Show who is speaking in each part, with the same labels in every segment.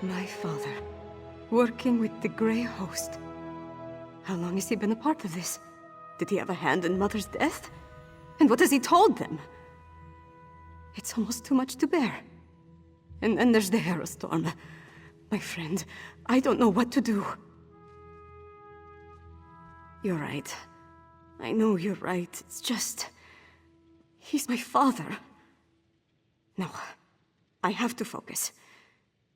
Speaker 1: My father, working with the Grey Host. How long has he been a part of this? Did he have a hand in Mother's death? And what has he told them? It's almost too much to bear. And then there's the Storm. My friend, I don't know what to do. You're right. I know you're right. It's just... he's my father. No. I have to focus.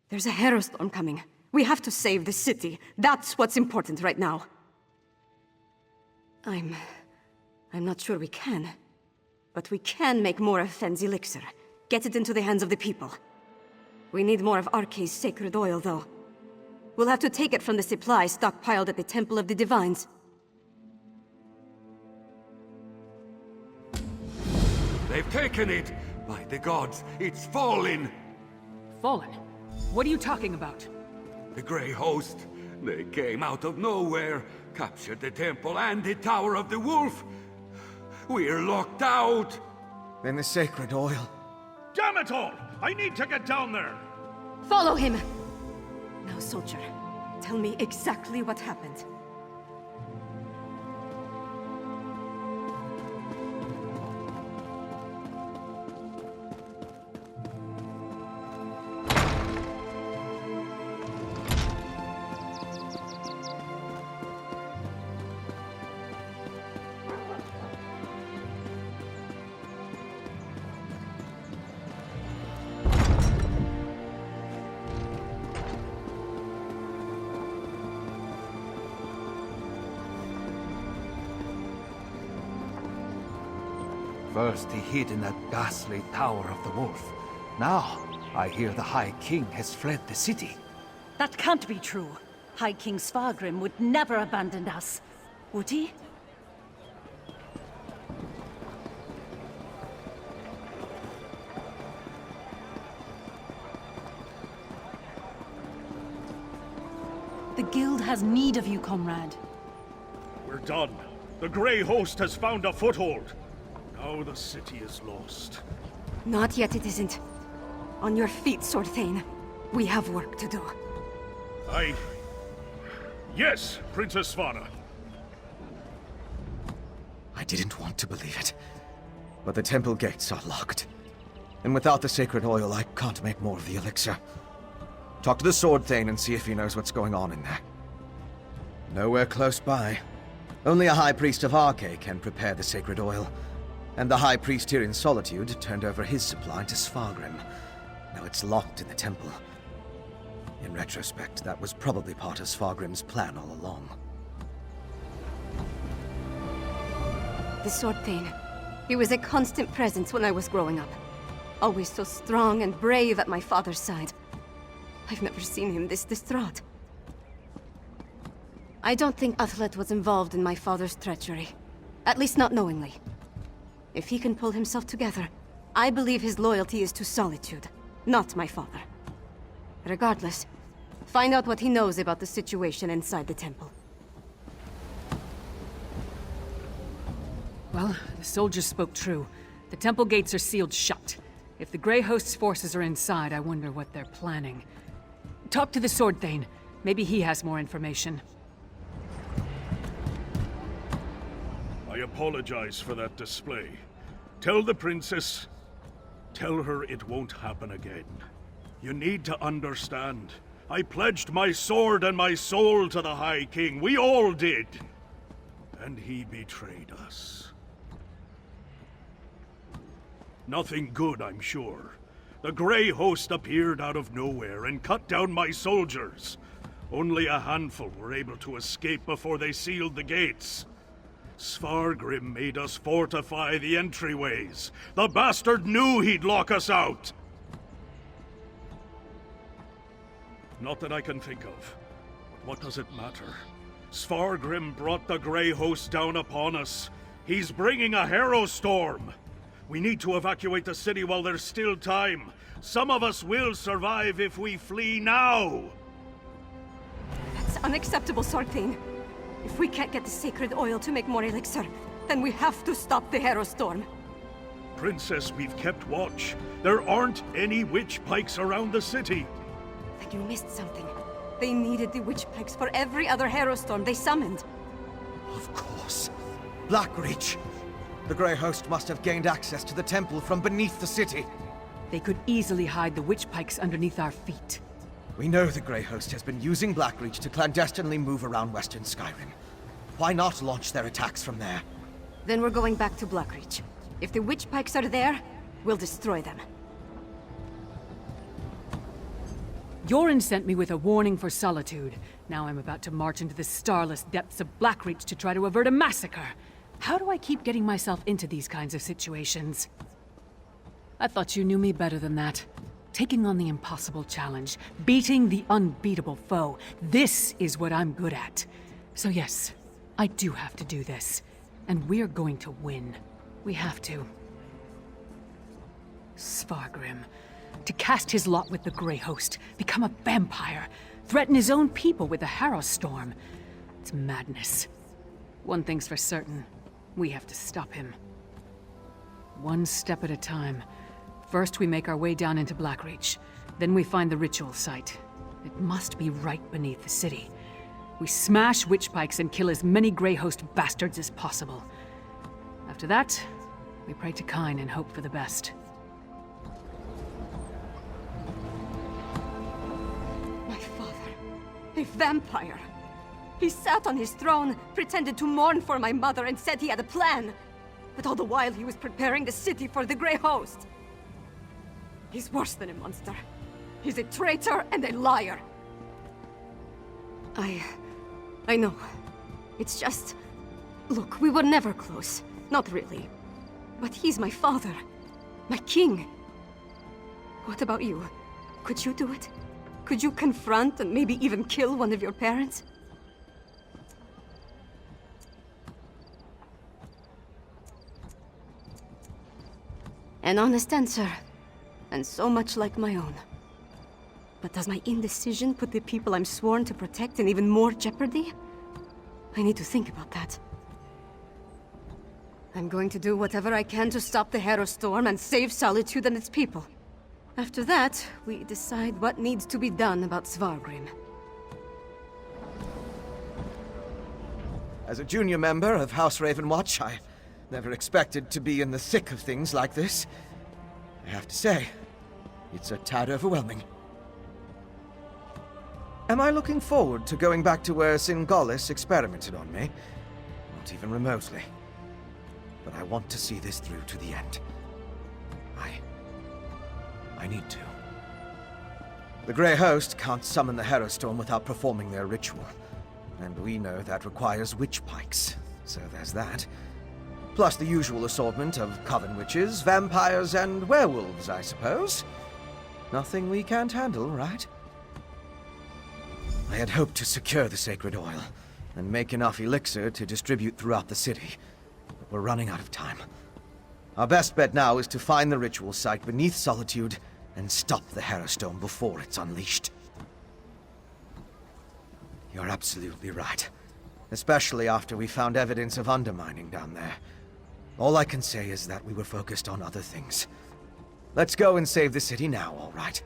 Speaker 1: There's a Storm coming. We have to save the city. That's what's important right now. I'm not sure we can. But we can make more of Fenn's elixir. Get it into the hands of the people. We need more of Arkay's sacred oil, though. We'll have to take it from the supply stockpiled at the Temple of the Divines.
Speaker 2: They've taken it! By the gods, it's fallen!
Speaker 3: Fallen? What are you talking about?
Speaker 2: The Grey Host. They came out of nowhere, captured the temple and the Tower of the Wolf. We're locked out!
Speaker 4: Then the sacred oil.
Speaker 5: Damn it all! I need to get down there!
Speaker 1: Follow him! Now, soldier, tell me exactly what happened.
Speaker 6: First he hid in that ghastly Tower of the Wolf. Now, I hear the High King has fled the city.
Speaker 7: That can't be true. High King Svargrim would never abandon us. Would he? The Guild has need of you, comrade.
Speaker 5: We're done. The Grey Host has found a foothold. Now the city is lost.
Speaker 1: Not yet, it isn't. On your feet, Sword Thane. We have work to do.
Speaker 5: Yes, Princess Svana.
Speaker 4: I didn't want to believe it. But the temple gates are locked. And without the sacred oil, I can't make more of the elixir. Talk to the Sword Thane and see if he knows what's going on in there. Nowhere close by. Only a High Priest of Arkay can prepare the sacred oil. And the High Priest here in Solitude turned over his supply to Svargrim. Now it's locked in the temple. In retrospect, that was probably part of Svargrim's plan all along.
Speaker 1: The Sword Thane. He was a constant presence when I was growing up. Always so strong and brave at my father's side. I've never seen him this distraught. I don't think Athlet was involved in my father's treachery. At least not knowingly. If he can pull himself together, I believe his loyalty is to Solitude, not my father. Regardless, find out what he knows about the situation inside the temple.
Speaker 3: Well, the soldiers spoke true. The temple gates are sealed shut. If the Grey Host's forces are inside, I wonder what they're planning. Talk to the Sword Thane. Maybe he has more information.
Speaker 5: I apologize for that display. Tell the princess... Tell her it won't happen again. You need to understand. I pledged my sword and my soul to the High King. We all did. And he betrayed us. Nothing good, I'm sure. The Grey Host appeared out of nowhere and cut down my soldiers. Only a handful were able to escape before they sealed the gates. Svargrim made us fortify the entryways. The bastard knew he'd lock us out! Not that I can think of. But what does it matter? Svargrim brought the Grey Host down upon us. He's bringing a storm. We need to evacuate the city while there's still time. Some of us will survive if we flee now!
Speaker 1: That's unacceptable, Sword Thane. If we can't get the sacred oil to make more elixir, then we have to stop the storm.
Speaker 5: Princess, we've kept watch. There aren't any witch pikes around the city.
Speaker 1: Then you missed something. They needed the witch pikes for every other Harrow Storm they summoned.
Speaker 4: Of course. Blackreach. The Grey Host must have gained access to the temple from beneath the city.
Speaker 3: They could easily hide the witch pikes underneath our feet.
Speaker 4: We know the Grey Host has been using Blackreach to clandestinely move around Western Skyrim. Why not launch their attacks from there?
Speaker 1: Then we're going back to Blackreach. If the witch pikes are there, we'll destroy them.
Speaker 3: Yorin sent me with a warning for Solitude. Now I'm about to march into the starless depths of Blackreach to try to avert a massacre. How do I keep getting myself into these kinds of situations? I thought you knew me better than that. Taking on the impossible challenge, beating the unbeatable foe. This is what I'm good at. So yes, I do have to do this. And we're going to win. We have to. Svargrim. To cast his lot with the Grey Host, become a vampire, threaten his own people with the Harrow Storm. It's madness. One thing's for certain. We have to stop him. One step at a time. First, we make our way down into Blackreach. Then we find the ritual site. It must be right beneath the city. We smash witch pikes and kill as many Grey Host bastards as possible. After that, we pray to Kyne and hope for the best.
Speaker 1: My father. A vampire. He sat on his throne, pretended to mourn for my mother, and said he had a plan. But all the while he was preparing the city for the Grey Host. He's worse than a monster. He's a traitor and a liar. I know. It's just... Look, we were never close. Not really. But he's my father. My king. What about you? Could you do it? Could you confront and maybe even kill one of your parents? An honest answer. And so much like my own. But does my indecision put the people I'm sworn to protect in even more jeopardy? I need to think about that. I'm going to do whatever I can to stop the Harrow Storm and save Solitude and its people. After that, we decide what needs to be done about Svargrim.
Speaker 4: As a junior member of House Ravenwatch, I never expected to be in the thick of things like this. I have to say, it's a tad overwhelming. Am I looking forward to going back to where Singolis experimented on me? Not even remotely. But I want to see this through to the end. I need to. The Grey Host can't summon the Harrow Storm without performing their ritual. And we know that requires witch pikes, so there's that. Plus the usual assortment of coven witches, vampires, and werewolves, I suppose. Nothing we can't handle, right? I had hoped to secure the sacred oil, and make enough elixir to distribute throughout the city. But we're running out of time. Our best bet now is to find the ritual site beneath Solitude, and stop the Harrow Storm before it's unleashed. You're absolutely right. Especially after we found evidence of undermining down there. All I can say is that we were focused on other things. Let's go and save the city now, all right?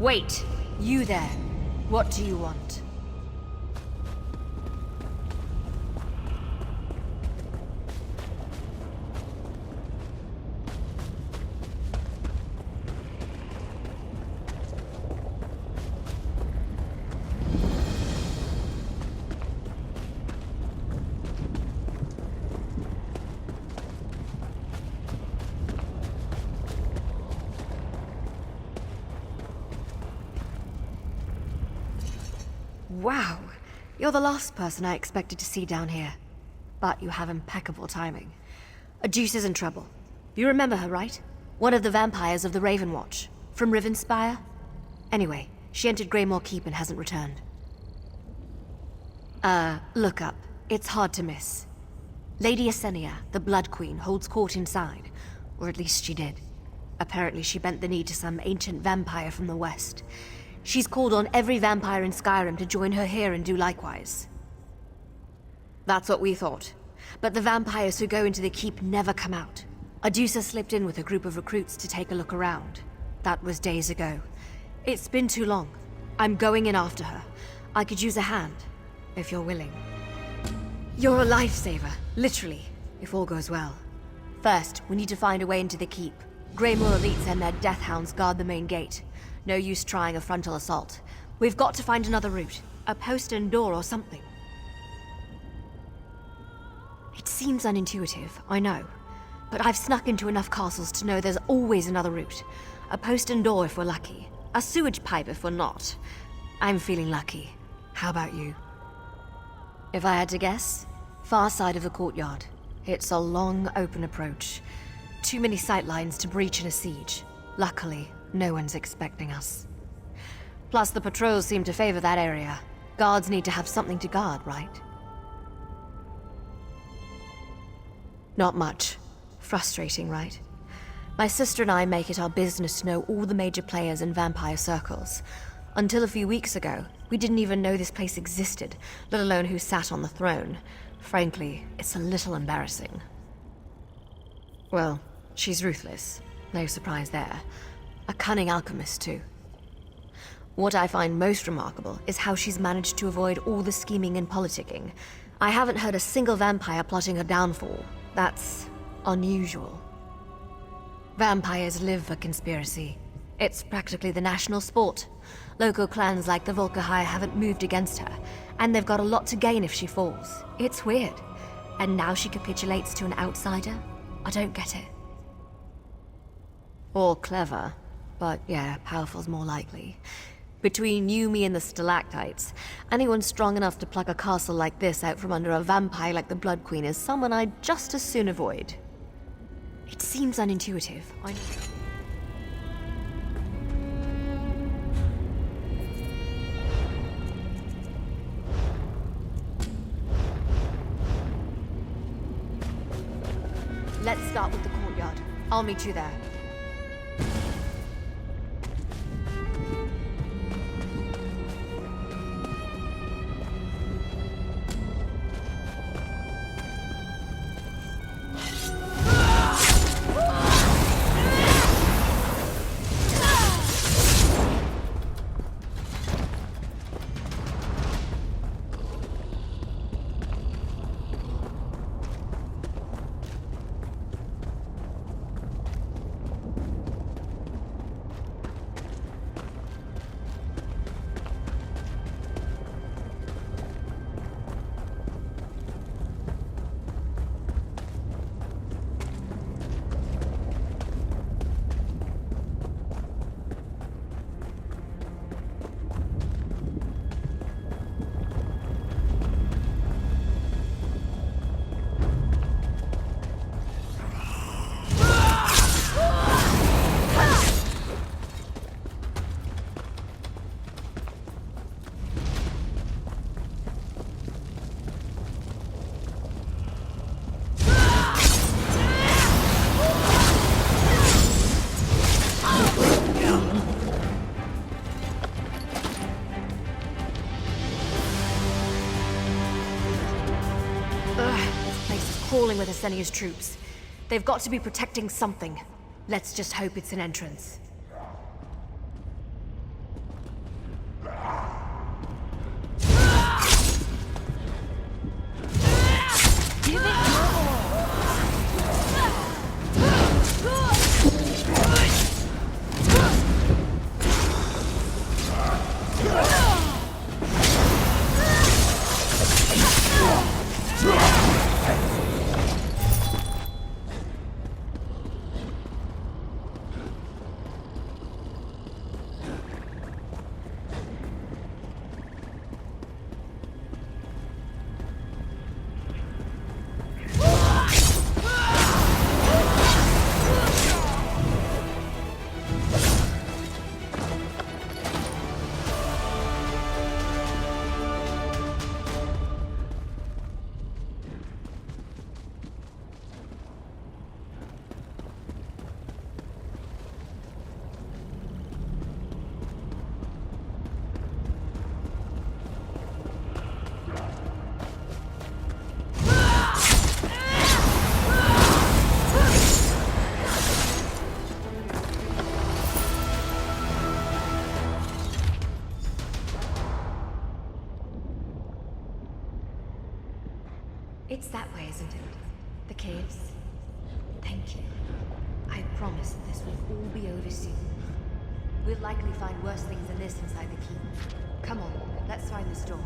Speaker 8: Wait! You there. What do you want? Wow, you're the last person I expected to see down here. But you have impeccable timing. Adusa's in trouble. You remember her, right? One of the vampires of the Ravenwatch. From Rivenspire? Anyway, she entered Greymoor Keep and hasn't returned. Look up. It's hard to miss. Lady Asenia, the Blood Queen, holds court inside. Or at least she did. Apparently she bent the knee to some ancient vampire from the west. She's called on every vampire in Skyrim to join her here and do likewise. That's what we thought. But the vampires who go into the keep never come out. Adusa slipped in with a group of recruits to take a look around. That was days ago. It's been too long. I'm going in after her. I could use a hand, if you're willing. You're a lifesaver, literally, if all goes well. First, we need to find a way into the keep. Greymoor elites and their death hounds guard the main gate. No use trying a frontal assault. We've got to find another route. A postern door or something. It seems unintuitive, I know. But I've snuck into enough castles to know there's always another route. A postern door if we're lucky. A sewage pipe if we're not. I'm feeling lucky. How about you? If I had to guess, far side of the courtyard. It's a long, open approach. Too many sight lines to breach in a siege. Luckily, no one's expecting us. Plus, the patrols seem to favor that area. Guards need to have something to guard, right? Not much. Frustrating, right? My sister and I make it our business to know all the major players in vampire circles. Until a few weeks ago, we didn't even know this place existed, let alone who sat on the throne. Frankly, it's a little embarrassing. Well, she's ruthless. No surprise there. A cunning alchemist, too. What I find most remarkable is how she's managed to avoid all the scheming and politicking. I haven't heard a single vampire plotting her downfall. That's unusual. Vampires live for conspiracy. It's practically the national sport. Local clans like the Volkahai haven't moved against her, and they've got a lot to gain if she falls. It's weird. And now she capitulates to an outsider? I don't get it. All clever. But yeah, powerful's more likely. Between you, me, and the stalactites, anyone strong enough to pluck a castle like this out from under a vampire like the Blood Queen is someone I'd just as soon avoid. It seems unintuitive, I know. Let's start with the courtyard. I'll meet you there. Crawling with Asenia's troops. They've got to be protecting something. Let's just hope it's an entrance. It's that way, isn't it? The caves? Thank you. I promise that this will all be over soon. We'll likely find worse things than this inside the keep. Come on, let's find this door.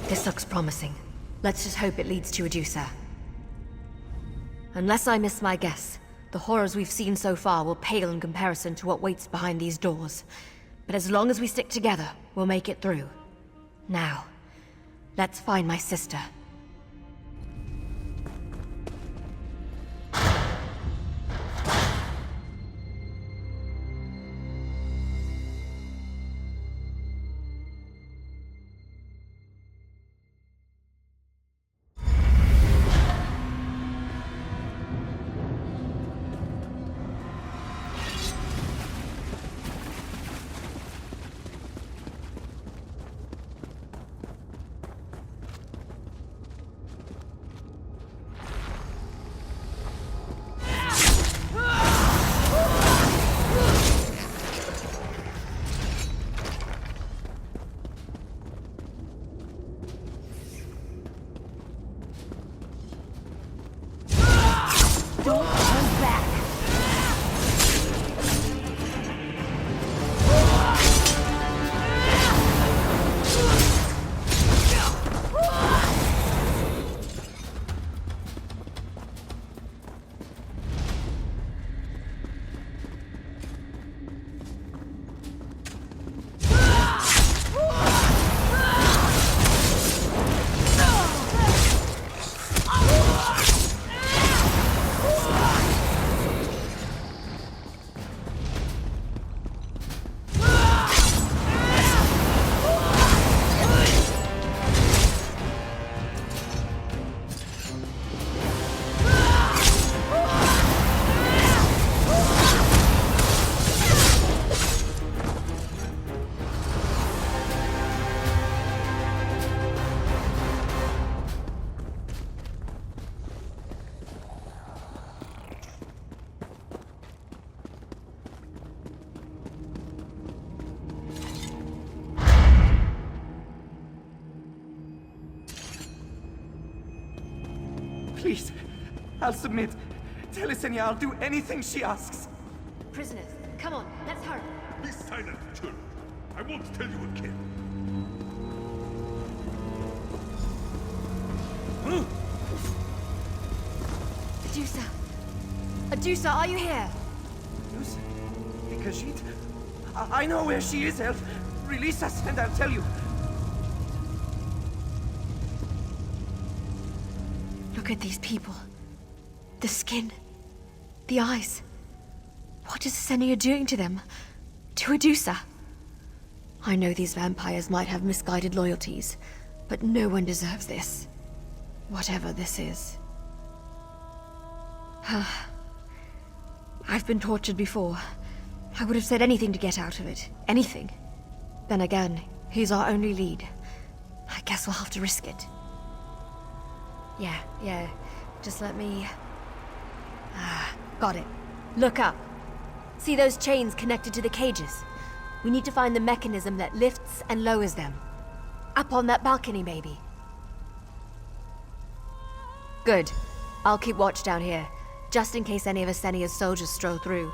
Speaker 8: This looks promising. Let's just hope it leads to adusa. Unless I miss my guess, the horrors we've seen so far will pale in comparison to what waits behind these doors. But as long as we stick together, we'll make it through. Now, let's find my sister.
Speaker 7: Don't hold back!
Speaker 9: Please, I'll submit. Tell Isenia I'll do anything she asks.
Speaker 8: Prisoners, come on, let's hurry.
Speaker 5: Be silent, children. I won't tell you again.
Speaker 8: Adusa! Adusa, are you here?
Speaker 9: Adusa? Because she... I know where she is, Elf. Release us and I'll tell you.
Speaker 8: Look at these people. The skin. The eyes. What is Isenia doing to them? To Adusa? I know these vampires might have misguided loyalties, but no one deserves this. Whatever this is. I've been tortured before. I would have said anything to get out of it. Anything. Then again, He's our only lead. I guess we'll have to risk it. Yeah. Just let me... got it. Look up. See those chains connected to the cages? We need to find the mechanism that lifts and lowers them. Up on that balcony, maybe. Good. I'll keep watch down here, just in case any of Asenia's soldiers stroll through.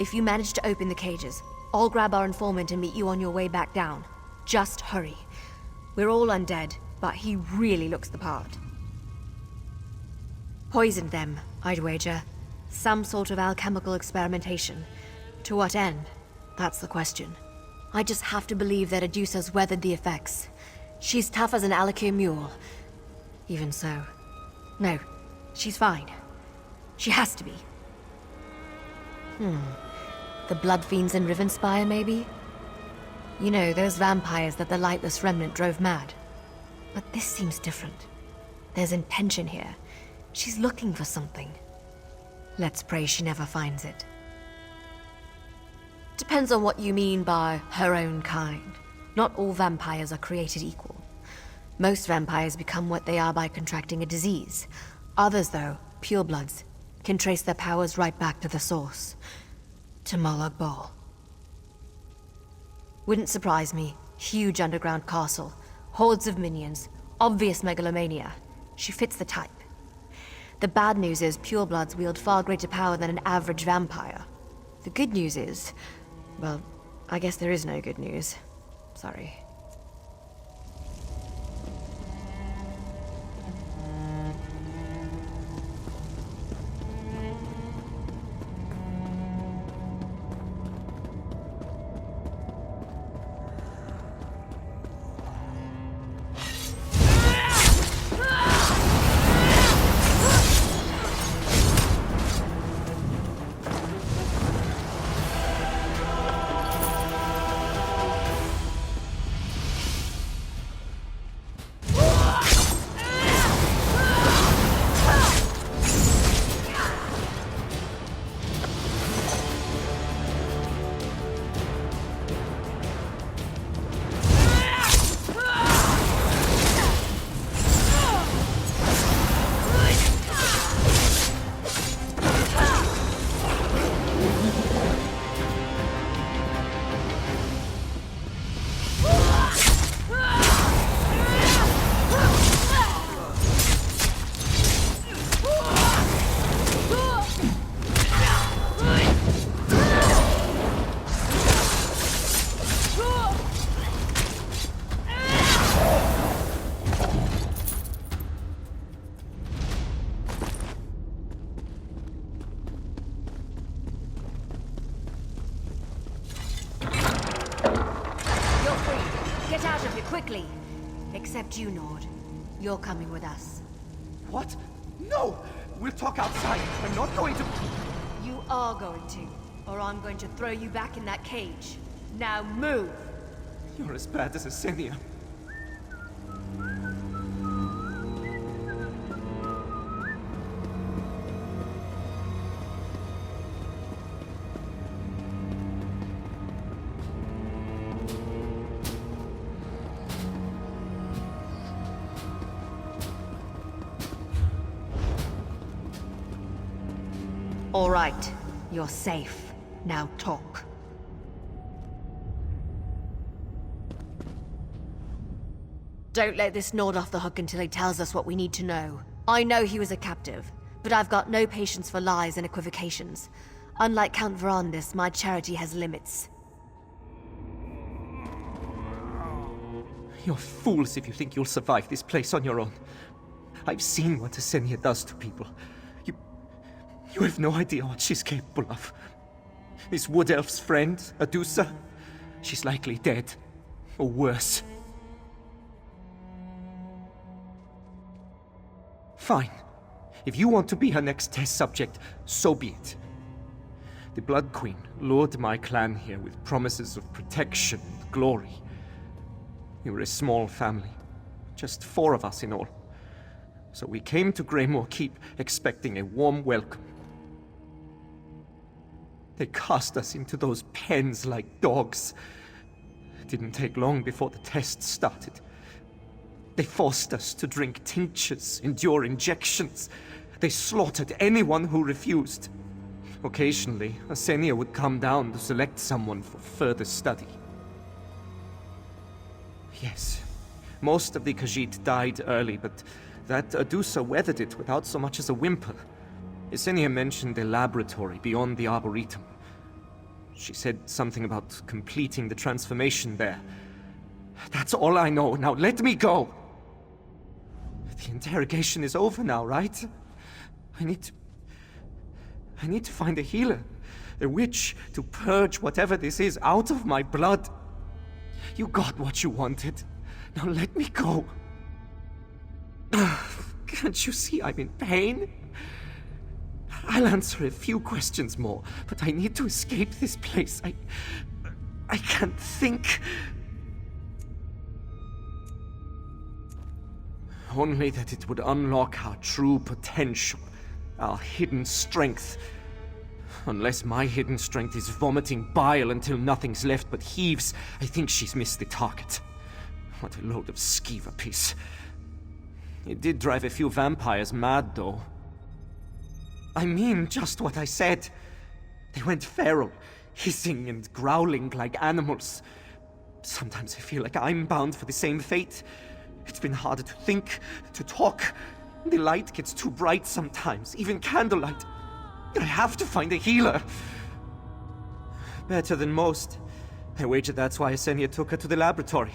Speaker 8: If you manage to open the cages, I'll grab our informant and meet you on your way back down. Just hurry. We're all undead, but he really looks the part. Poisoned them, I'd wager. Some sort of alchemical experimentation. To what end? That's the question. I just have to believe that Adusa's weathered the effects. She's tough as an Alikir mule. Even so. No, she's fine. She has to be. The blood fiends in Rivenspire, maybe? You know, those vampires that the Lightless Remnant drove mad. But this seems different. There's intention here. She's looking for something. Let's pray she never finds it. Depends on what you mean by her own kind. Not all vampires are created equal. Most vampires become what they are by contracting a disease. Others, though, purebloods, can trace their powers right back to the source. To Molag Bal. Wouldn't surprise me. Huge underground castle. Hordes of minions. Obvious megalomania. She fits the type. The bad news is purebloods wield far greater power than an average vampire. The good news is... well, I guess there is no good news. Sorry. Quickly! Except you, Nord. You're coming with us.
Speaker 9: What? No! We'll talk outside. I'm not going to...
Speaker 8: You are going to, or I'm going to throw you back in that cage. Now move!
Speaker 9: You're as bad as Asenia.
Speaker 8: All right, you're safe. Now talk. Don't let this Nord off the hook until he tells us what we need to know. I know he was a captive, but I've got no patience for lies and equivocations. Unlike Count Verandis, my charity has limits.
Speaker 9: You're fools if you think you'll survive this place on your own. I've seen what Asenia does to people. You have no idea what she's capable of. This Wood Elf's friend, Adusa, she's likely dead. Or worse. Fine. If you want to be her next test subject, so be it. The Blood Queen lured my clan here with promises of protection and glory. We were a small family. Just 4 of us in all. So we came to Greymoor Keep expecting a warm welcome. They cast us into those pens like dogs. didn't take long before the tests started. They forced us to drink tinctures, endure injections. They slaughtered anyone who refused. Occasionally, Asenia would come down to select someone for further study. Yes, most of the Khajiit died early, but that Adusa weathered it without so much as a whimper. Asenia mentioned a laboratory beyond the Arboretum. She said something about completing the transformation there. That's all I know. Now let me go! The interrogation is over now, right? I need to find a healer, a witch, to purge whatever this is out of my blood. You got what you wanted. Now let me go. Can't you see I'm in pain? I'll answer a few questions more, but I need to escape this place. I can't think. Only that it would unlock our true potential, our hidden strength. Unless my hidden strength is vomiting bile until nothing's left but heaves, I think she's missed the target. What a load of skeever piece. It did drive a few vampires mad, though. I mean just what I said. They went feral, hissing and growling like animals. Sometimes I feel like I'm bound for the same fate. It's been harder to think, to talk. The light gets too bright sometimes, even candlelight. I have to find a healer. Better than most. I wager that's why Asenia took her to the laboratory.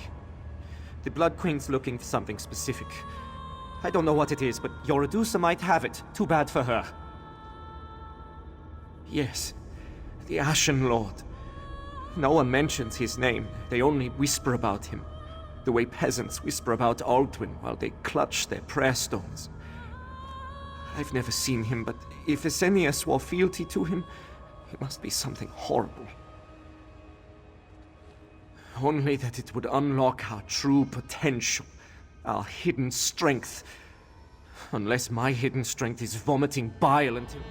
Speaker 9: The Blood Queen's looking for something specific. I don't know what it is, but your adusa might have it. Too bad for her. Yes, the Ashen Lord. No one mentions his name. They only whisper about him. The way peasants whisper about Aldwin while they clutch their prayer stones. I've never seen him, but if Asenia swore fealty to him, it must be something horrible. Only that it would unlock our true potential, our hidden strength. Unless my hidden strength is vomiting bile until...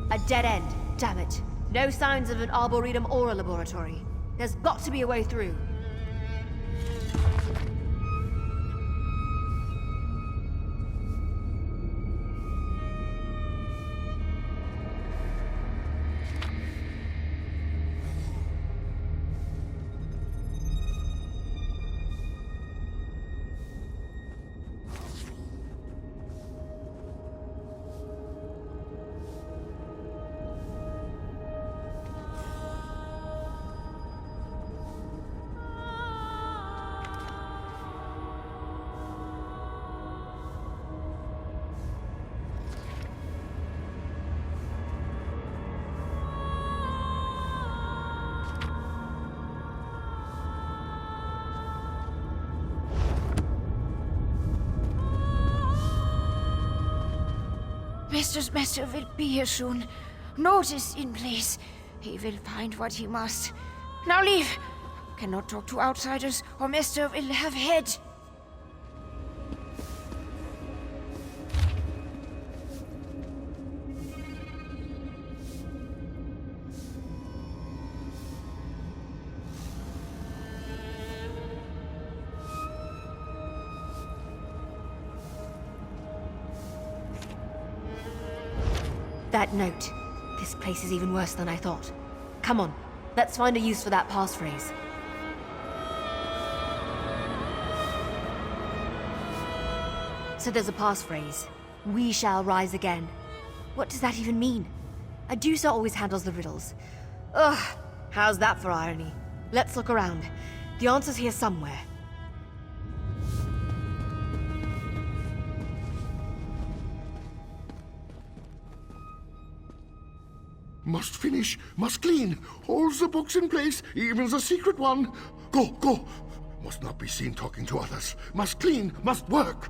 Speaker 8: A dead end. Damn it. No signs of an arboretum or a laboratory. There's got to be a way through.
Speaker 10: Mistress Master will be here soon. Notice in place. He will find what he must. Now leave. Cannot talk to outsiders, or Master will have head.
Speaker 8: That note. This place is even worse than I thought. Come on, let's find a use for that passphrase. So there's a passphrase. We shall rise again. What does that even mean? Adusa always handles the riddles. Ugh, how's that for irony? Let's look around. The answer's here somewhere.
Speaker 11: Must finish, must clean. All the books in place, even the secret one. Go, go. Must not be seen talking to others. Must clean, must work.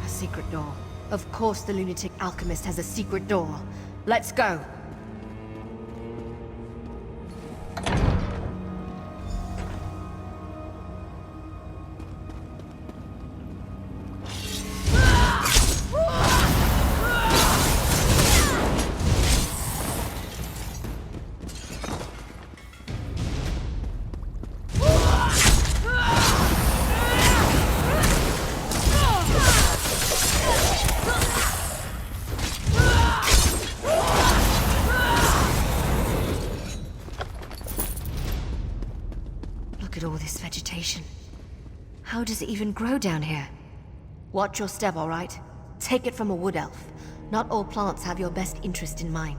Speaker 8: Secret door. Of course the lunatic alchemist has a secret door. Let's go! Look at all this vegetation. How does it even grow down here? Watch your step, all right? Take it from a wood elf. Not all plants have your best interest in mind.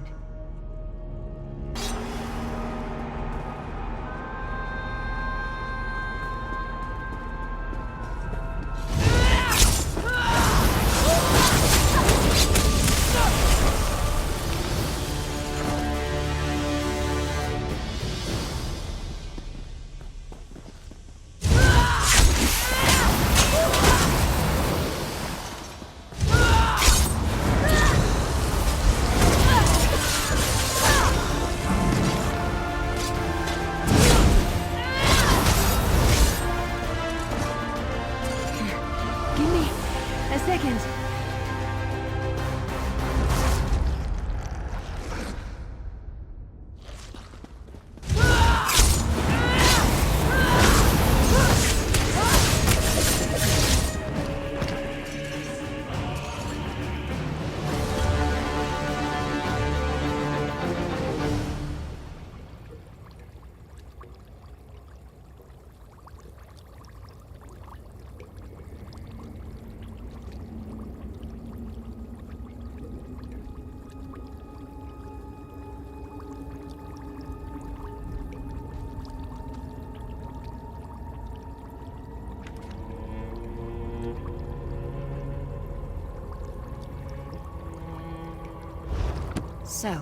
Speaker 8: So,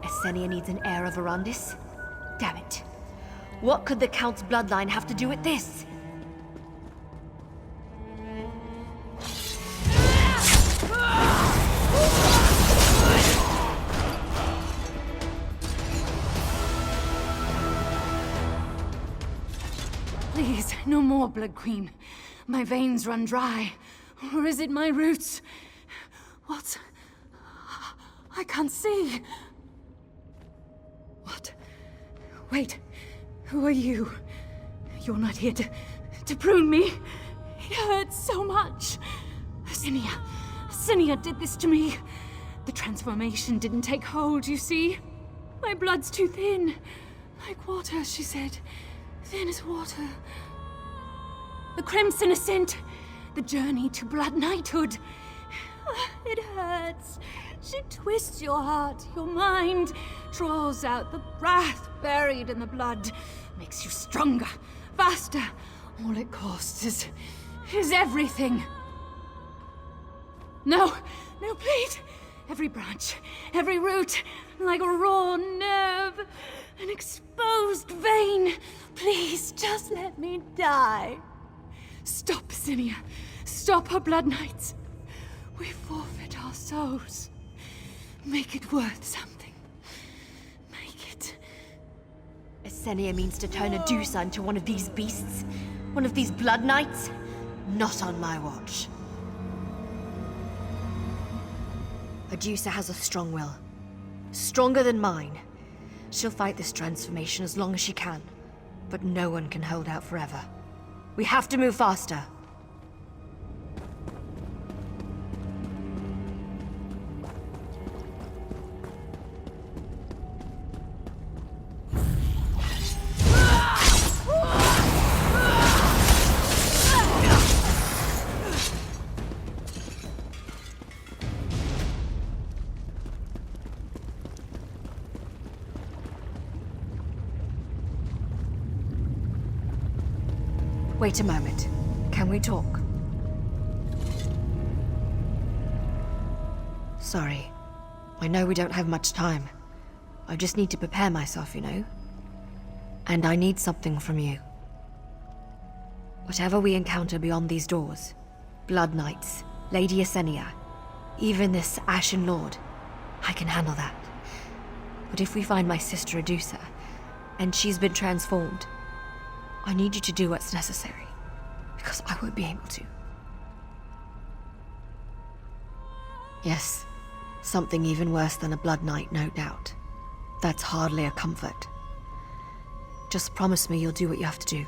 Speaker 8: Esenia needs an heir of Arandis? Damn it. What could the Count's bloodline have to do with this?
Speaker 3: Please, no more, Blood Queen. My veins run dry. Or is it my roots? What? I can't see. What? Wait. Who are you? You're not here to prune me. It hurts so much. Esenia did this to me. The transformation didn't take hold, you see? My blood's too thin. Like water, she said. Thin as water. The Crimson Ascent. The journey to Blood Knighthood. It hurts. She twists your heart, your mind, draws out the wrath buried in the blood, makes you stronger, faster. All it costs is everything. No, please. Every branch, every root, like a raw nerve, an exposed vein. Please, just let me die. Stop, Esenia. Stop her Blood Knights. We forfeit our souls. Make it worth something. Make it.
Speaker 8: Esenia means to turn Adusa into one of these beasts? One of these Blood Knights? Not on my watch. Adusa has a strong will. Stronger than mine. She'll fight this transformation as long as she can. But no one can hold out forever. We have to move faster. Wait a moment. Can we talk? Sorry. I know we don't have much time. I just need to prepare myself, you know? And I need something from you. Whatever we encounter beyond these doors, Blood Knights, Lady Esenia, even this Ashen Lord, I can handle that. But if we find my sister Adusa, and she's been transformed, I need you to do what's necessary, because I won't be able to. Yes, something even worse than a Blood Knight, no doubt. That's hardly a comfort. Just promise me you'll do what you have to do.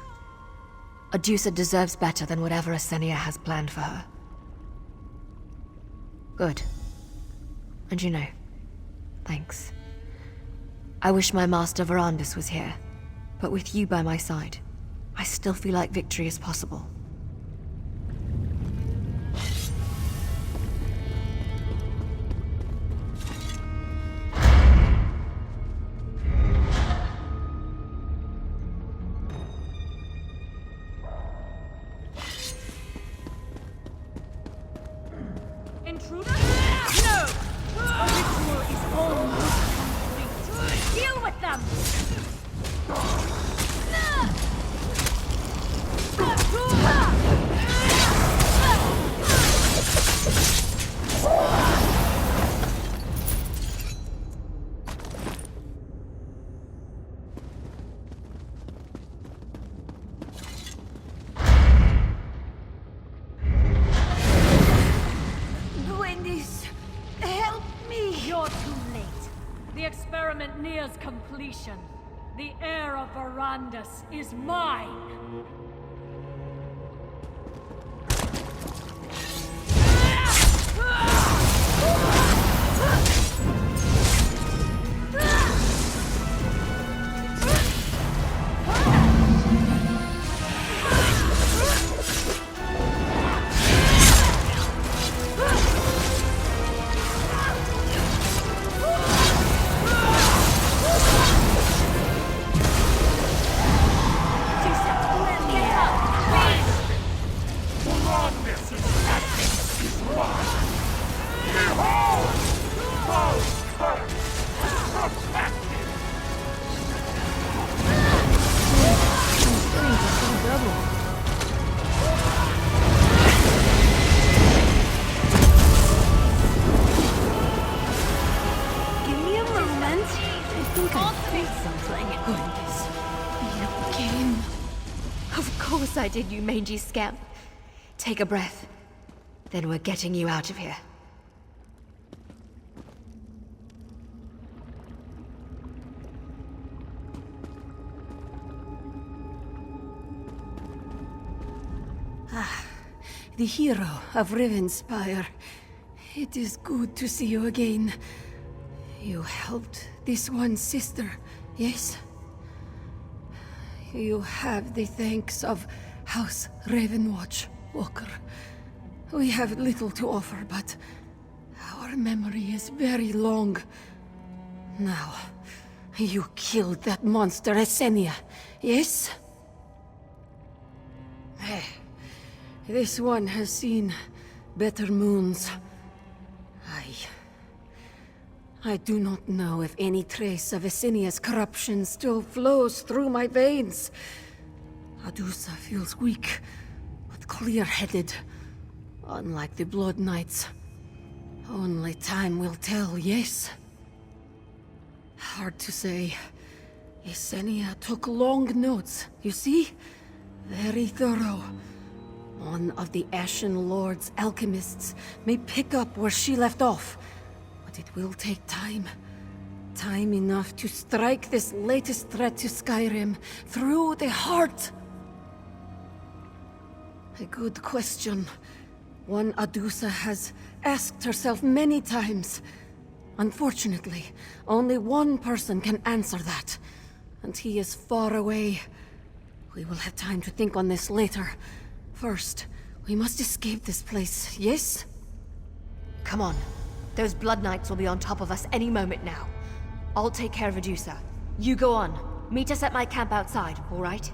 Speaker 8: Adusa deserves better than whatever Esenia has planned for her. Good. And you know, thanks. I wish my master Verandis was here, but with you by my side, I still feel like victory is possible.
Speaker 7: Intruder? No! The ritual is almost complete. Deal with them!
Speaker 12: experiment nears completion. The heir of Verandus is mine!
Speaker 1: Give me a moment. I think I feel something. Gwendis, you came.
Speaker 8: Of course I did, you mangy scamp. Take a breath. Then we're getting you out of here.
Speaker 12: The hero of Ravenspire. It is good to see you again. You helped this one sister, yes? You have the thanks of House Ravenwatch, Walker. We have little to offer, but our memory is very long. Now, you killed that monster Esenia, yes? This one has seen better moons. I do not know if any trace of Esenia's corruption still flows through my veins. Adusa feels weak, but clear-headed. Unlike the Blood Knights. Only time will tell, yes? Hard to say. Esenia took long notes, you see? Very thorough. One of the Ashen Lord's alchemists may pick up where she left off, but it will take time. Time enough to strike this latest threat to Skyrim through the heart. A good question. One Adusa has asked herself many times. Unfortunately, only one person can answer that, and he is far away. We will have time to think on this later. First, we must escape this place, yes?
Speaker 8: Come on. Those Blood Knights will be on top of us any moment now. I'll take care of Adusa. You go on. Meet us at my camp outside, all right?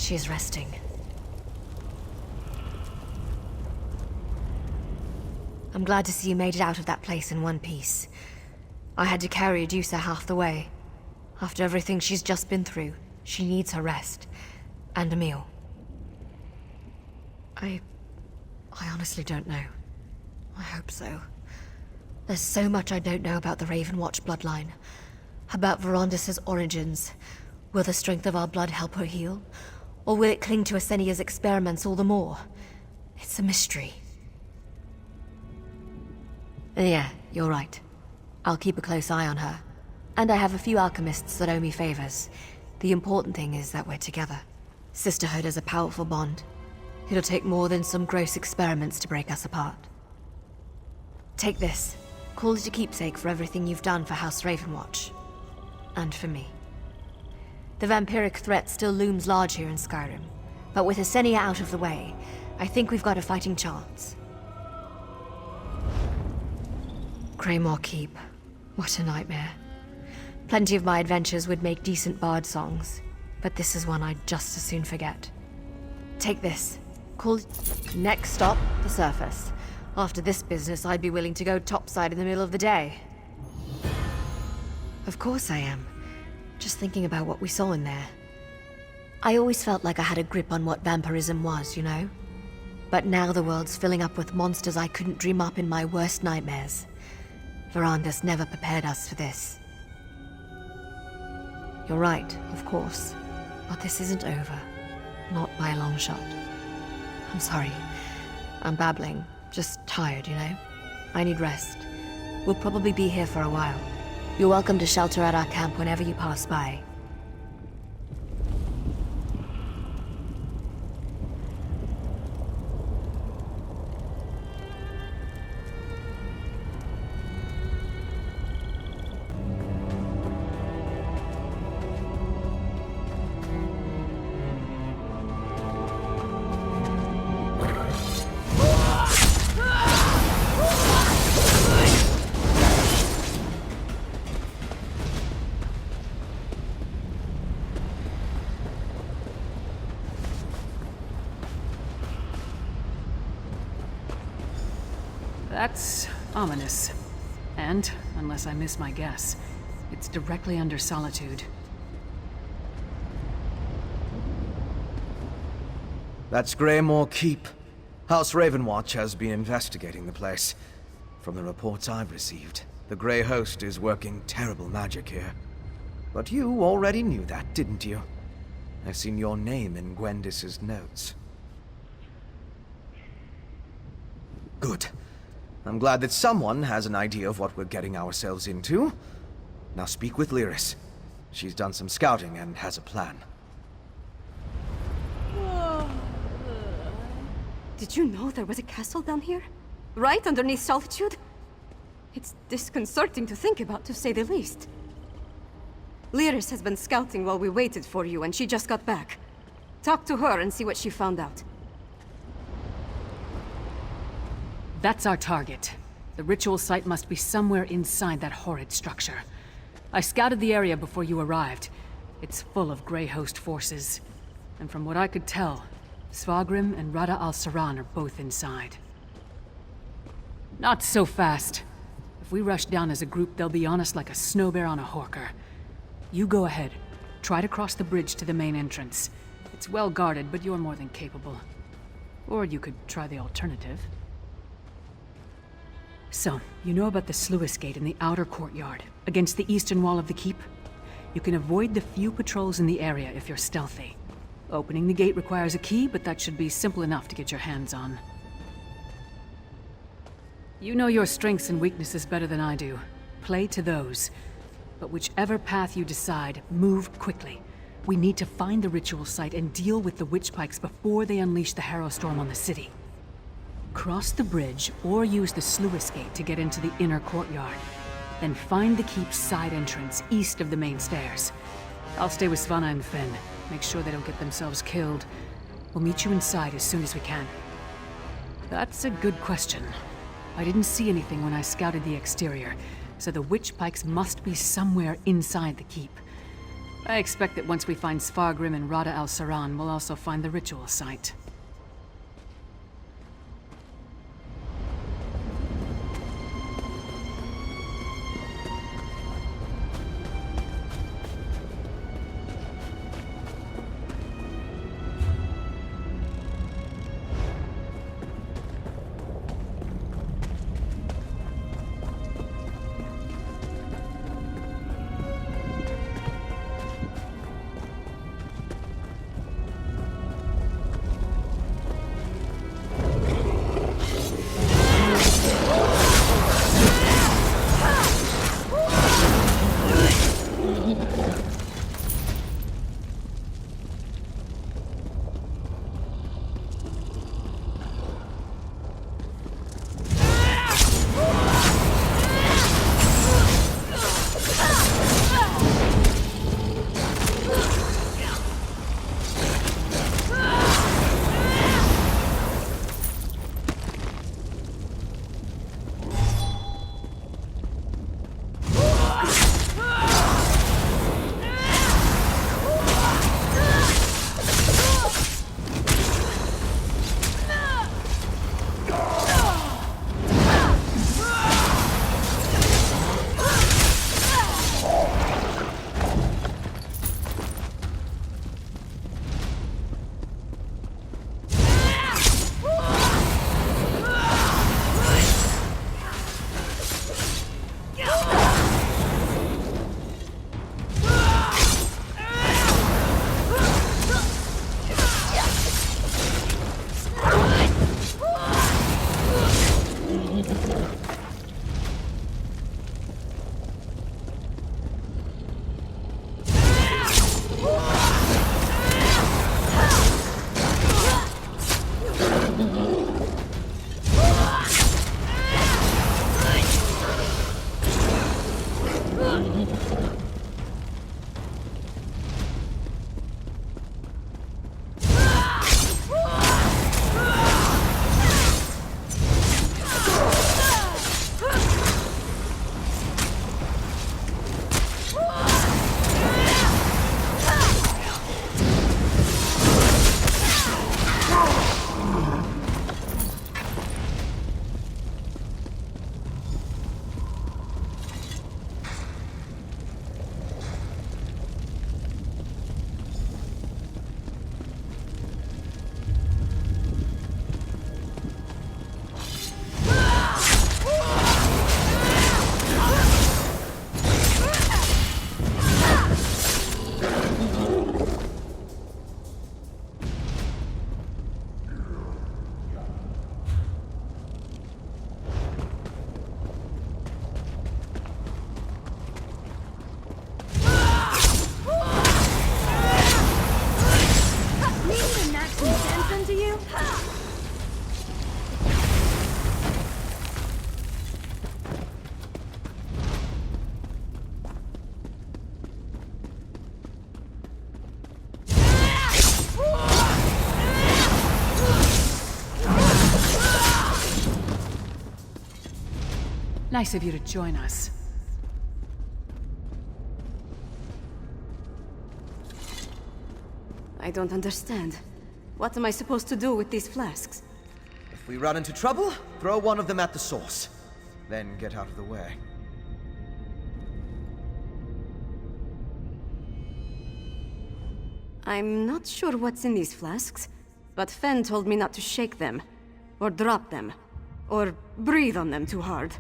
Speaker 8: She's resting. I'm glad to see you made it out of that place in one piece. I had to carry Adusa half the way. After everything she's just been through, she needs her rest. And a meal. I honestly don't know. I hope so. There's so much I don't know about the Ravenwatch bloodline. About Verondis' origins. Will the strength of our blood help her heal? Or will it cling to Asenia's experiments all the more? It's a mystery. Yeah, you're right. I'll keep a close eye on her. And I have a few alchemists that owe me favors. The important thing is that we're together. Sisterhood is a powerful bond. It'll take more than some gross experiments to break us apart. Take this. Call it a keepsake for everything you've done for House Ravenwatch. And for me. The vampiric threat still looms large here in Skyrim. But with Asenia out of the way, I think we've got a fighting chance. Greymoor Keep. What a nightmare. Plenty of my adventures would make decent bard songs, but this is one I'd just as soon forget. Take this. Call it... Next stop, the surface. After this business, I'd be willing to go topside in the middle of the day. Of course I am. Just thinking about what we saw in there. I always felt like I had a grip on what vampirism was, you know? But now the world's filling up with monsters I couldn't dream up in my worst nightmares. Verondis never prepared us for this. You're right, of course. But this isn't over. Not by a long shot. I'm sorry. I'm babbling. Just tired, you know? I need rest. We'll probably be here for a while. You're welcome to shelter at our camp whenever you pass by.
Speaker 3: That's ominous. And, unless I miss my guess, it's directly under Solitude.
Speaker 4: That's Greymoor Keep. House Ravenwatch has been investigating the place. From the reports I've received, the Grey Host is working terrible magic here. But you already knew that, didn't you? I've seen your name in Gwendis' notes. Good. I'm glad that someone has an idea of what we're getting ourselves into. Now speak with Lyris. She's done some scouting and has a plan.
Speaker 1: Did you know there was a castle down here? Right underneath Solitude? It's disconcerting to think about, to say the least. Lyris has been scouting while we waited for you, and she just got back. Talk to her and see what she found out.
Speaker 3: That's our target. The ritual site must be somewhere inside that horrid structure. I scouted the area before you arrived. It's full of Grey Host forces. And from what I could tell, Svagrim and Rada al-Saran are both inside. Not so fast. If we rush down as a group, they'll be on us like a snow bear on a horker. You go ahead. Try to cross the bridge to the main entrance. It's well guarded, but you're more than capable. Or you could try the alternative. So, you know about the sluice gate in the outer courtyard, against the eastern wall of the keep? You can avoid the few patrols in the area if you're stealthy. Opening the gate requires a key, but that should be simple enough to get your hands on. You know your strengths and weaknesses better than I do. Play to those. But whichever path you decide, move quickly. We need to find the ritual site and deal with the witch pikes before they unleash the Harrow Storm on the city. Cross the bridge, or use the sluice gate to get into the inner courtyard. Then find the keep's side entrance, east of the main stairs. I'll stay with Svanna and Fenn. Make sure they don't get themselves killed. We'll meet you inside as soon as we can. That's a good question. I didn't see anything when I scouted the exterior, so the witch pikes must be somewhere inside the keep. I expect that once we find Svargrim and Rada al-Saran, we'll also find the ritual site. Nice of you to join us.
Speaker 1: I don't understand. What am I supposed to do with these flasks?
Speaker 4: If we run into trouble, throw one of them at the source. Then get out of the way.
Speaker 1: I'm not sure what's in these flasks, but Fenn told me not to shake them, or drop them, or breathe on them too hard.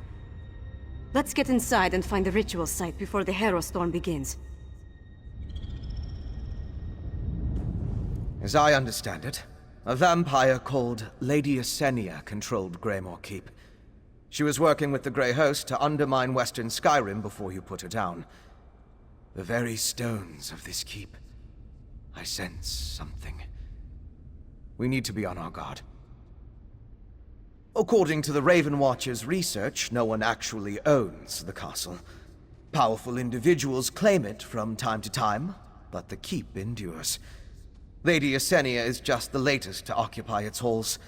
Speaker 1: Let's get inside and find the ritual site before the Harrow Storm begins.
Speaker 4: As I understand it, a vampire called Lady Yesenia controlled Greymoor Keep. She was working with the Grey Host to undermine Western Skyrim before you put her down. The very stones of this keep. I sense something. We need to be on our guard. According to the Ravenwatch's research, no one actually owns the castle. Powerful individuals claim it from time to time, but the keep endures. Lady Yesenia is just the latest to occupy its halls.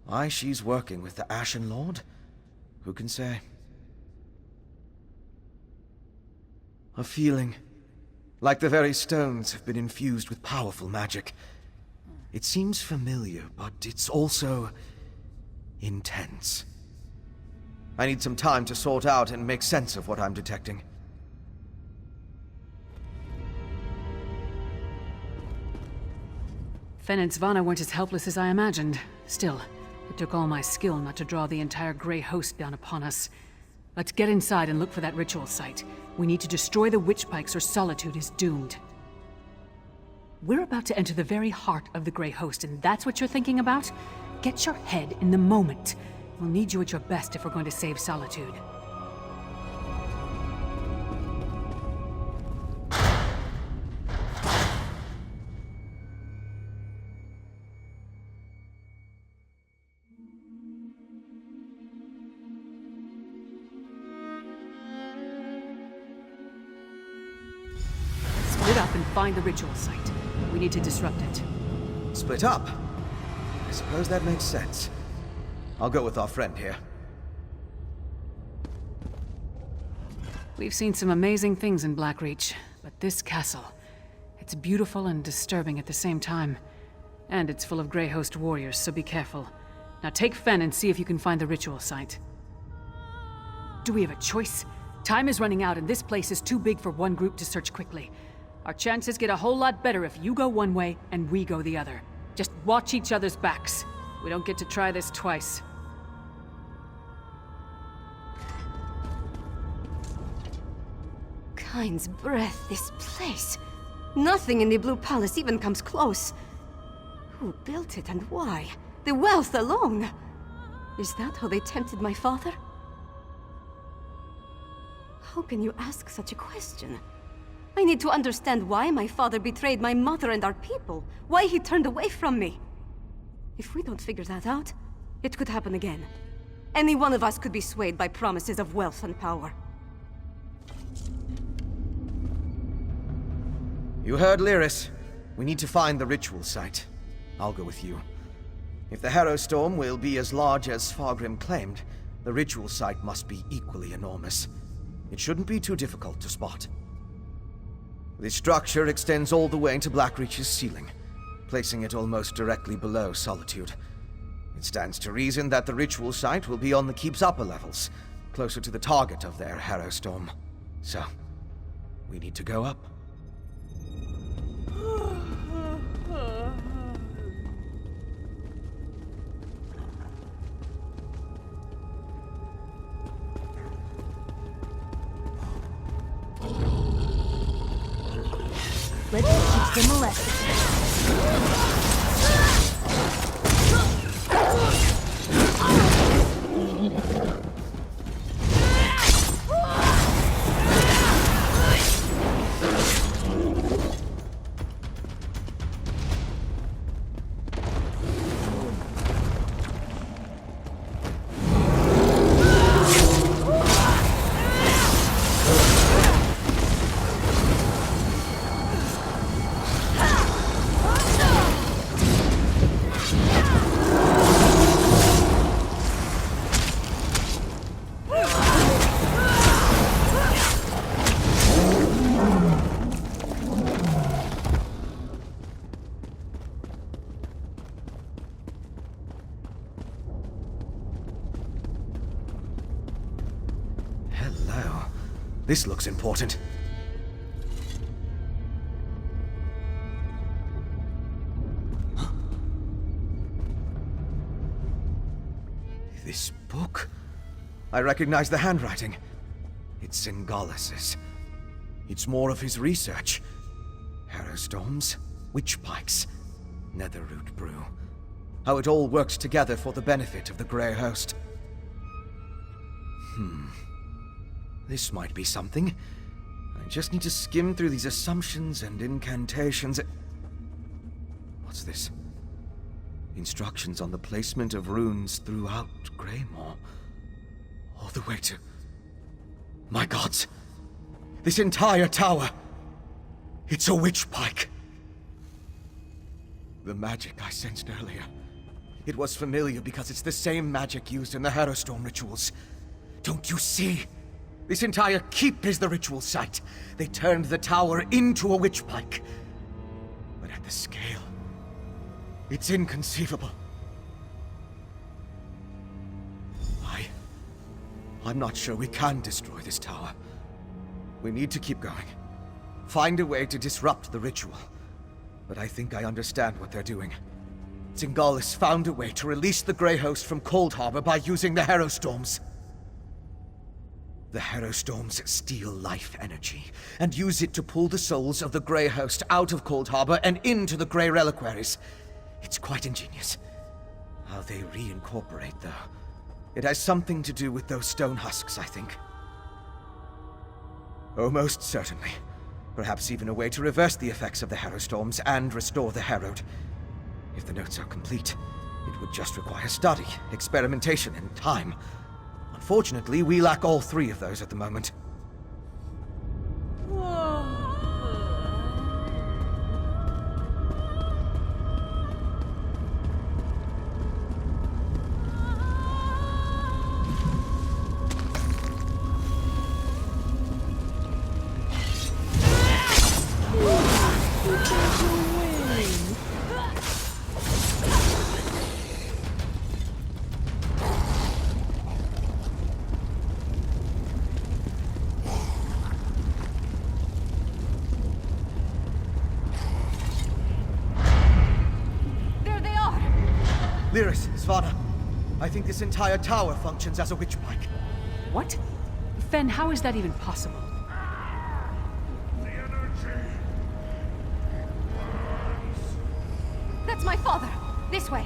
Speaker 4: Why she's working with the Ashen Lord? Who can say? A feeling Like the very stones have been infused with powerful magic. It seems familiar, but it's also intense. I need some time to sort out and make sense of what I'm detecting.
Speaker 3: Fenn and Svanna weren't as helpless as I imagined. Still, it took all my skill not to draw the entire Grey Host down upon us. Let's get inside and look for that ritual site. We need to destroy the witch pikes or Solitude is doomed. We're about to enter the very heart of the Grey Host, and that's what you're thinking about? Get your head in the moment. We'll need you at your best if we're going to save Solitude. Split up and find the ritual site. We need to disrupt it.
Speaker 4: Split up? I suppose that makes sense. I'll go with our friend here.
Speaker 3: We've seen some amazing things in Blackreach, but this castle, it's beautiful and disturbing at the same time. And it's full of Grey Host warriors, so be careful. Now take Fenn and see if you can find the ritual site. Do we have a choice? Time is running out and this place is too big for one group to search quickly. Our chances get a whole lot better if you go one way and we go the other. Just watch each other's backs. We don't get to try this twice.
Speaker 1: Kind's breath, this place. Nothing in the Blue Palace even comes close. Who built it and why? The wealth alone. Is that how they tempted my father? How can you ask such a question? I need to understand why my father betrayed my mother and our people. Why he turned away from me. If we don't figure that out, it could happen again. Any one of us could be swayed by promises of wealth and power.
Speaker 4: You heard Lyris. We need to find the ritual site. I'll go with you. If the Harrow Storm will be as large as Fargrim claimed, the ritual site must be equally enormous. It shouldn't be too difficult to spot. This structure extends all the way to Blackreach's ceiling, placing it almost directly below Solitude. It stands to reason that the ritual site will be on the keep's upper levels, closer to the target of their Harrow Storm. So, we need to go up.
Speaker 10: Let's teach them a lesson.
Speaker 4: This looks important. This book? I recognize the handwriting. It's Singalas's. It's more of his research. Harrow Storms, witch pikes, netherroot brew. How it all works together for the benefit of the Grey Host. This might be something. I just need to skim through these assumptions and incantations. What's this? Instructions on the placement of runes throughout Greymoor. All the way to... My gods! This entire tower! It's a witch pike! The magic I sensed earlier. It was familiar because it's the same magic used in the Harrow Storm rituals. Don't you see? This entire keep is the ritual site. They turned the tower into a witch pike. But at the scale, it's inconceivable. I'm not sure we can destroy this tower. We need to keep going. Find a way to disrupt the ritual. But I think I understand what they're doing. Zingalis found a way to release the Grey Host from Cold Harbor by using the Harrowstorms. The Harrowstorms steal life energy, and use it to pull the souls of the Grey Host out of Cold Harbor and into the Grey Reliquaries. It's quite ingenious. How they reincorporate, though. It has something to do with those stone husks, I think. Oh, most certainly. Perhaps even a way to reverse the effects of the Harrowstorms and restore the Harrowed. If the notes are complete, it would just require study, experimentation, and time. Unfortunately, we lack all three of those at the moment. Lyris, Svana, I think this entire tower functions as a witch pike.
Speaker 3: What? Fenn, how is that even possible?
Speaker 2: The energy.
Speaker 1: That's my father! This way!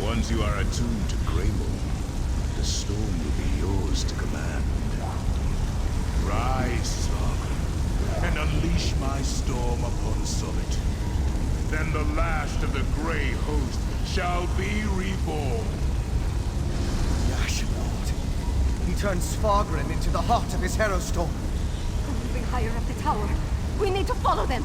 Speaker 13: Once you are attuned to Greymoor, the storm will be yours to command. Rise, Sargon, and unleash my storm upon Summit. Then the last of the Grey Host shall be reborn.
Speaker 4: The Ashen Lord. He turned Svargrim into the heart of his Harrowstorm.
Speaker 1: They're moving higher up the tower. We need to follow them!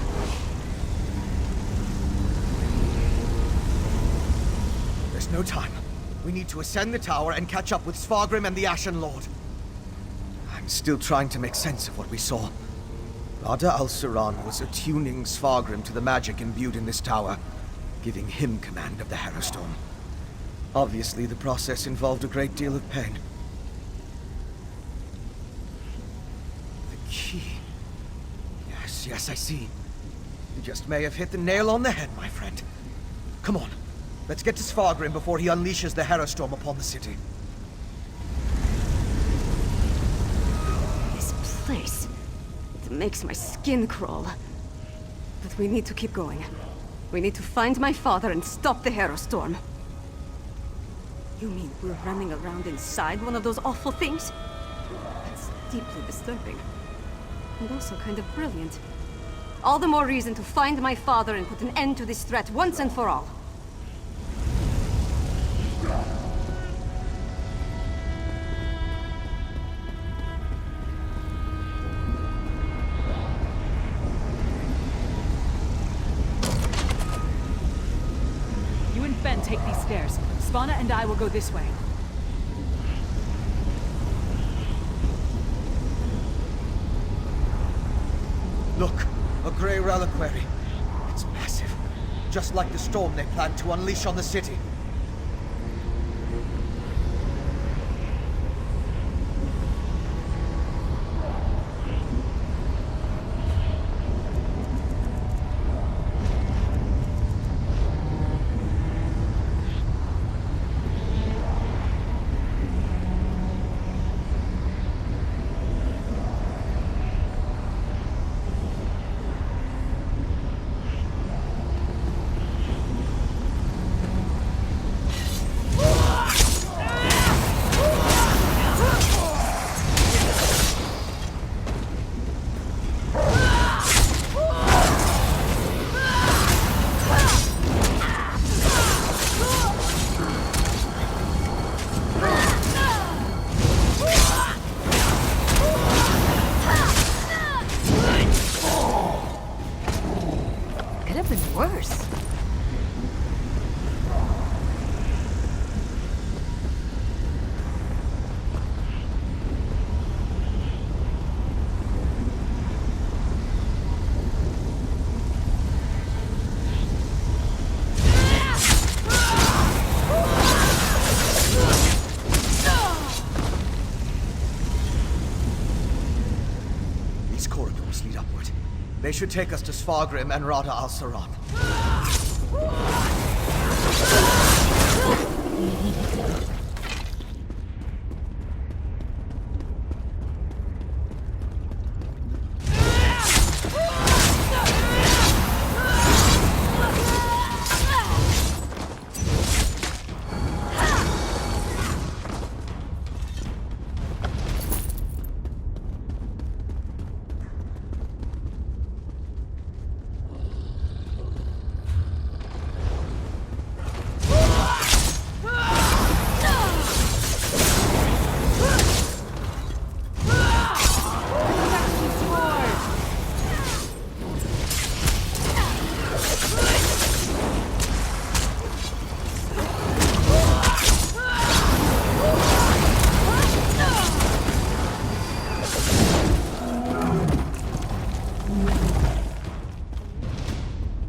Speaker 4: There's no time. We need to ascend the tower and catch up with Svargrim and the Ashen Lord. I'm still trying to make sense of what we saw. Rada al-Siran was attuning Svargrim to the magic imbued in this tower, giving him command of the Harrowstorm. Obviously, the process involved a great deal of pain. The key. Yes, I see. You just may have hit the nail on the head, my friend. Come on. Let's get to Svargrim before he unleashes the Harrowstorm upon the city.
Speaker 1: This place... it makes my skin crawl. But we need to keep going. We need to find my father and stop the Harrowstorm. You mean we're running around inside one of those awful things? That's deeply disturbing. And also kind of brilliant. All the more reason to find my father and put an end to this threat once and for all.
Speaker 3: You and Fenn take these stairs. Svana and I will go this way.
Speaker 4: Look, a Grey Reliquary. It's massive. Just like the storm they planned to unleash on the city.
Speaker 1: worse.
Speaker 4: These corridors lead upward. They should take us to Svargrim and Rada al-Saran.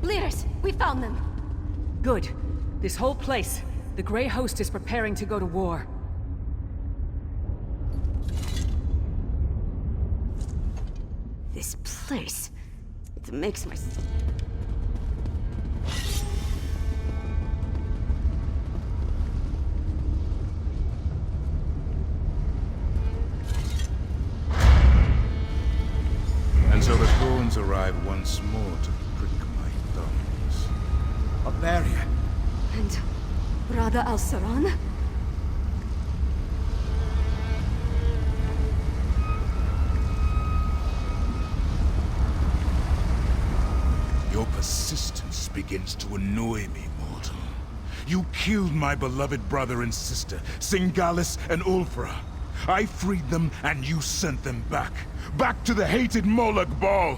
Speaker 1: Leaders, we found them.
Speaker 3: Good. This whole place, the Grey Host is preparing to go to war.
Speaker 1: This place, it makes my...
Speaker 13: And so the thorns arrive once more to prick my thumbs.
Speaker 4: A barrier.
Speaker 1: And Rada al-Saran?
Speaker 13: Your persistence begins to annoy me, mortal. You killed my beloved brother and sister, Singalis and Ulfra. I freed them, and you sent them back. Back to the hated Moloch Ball.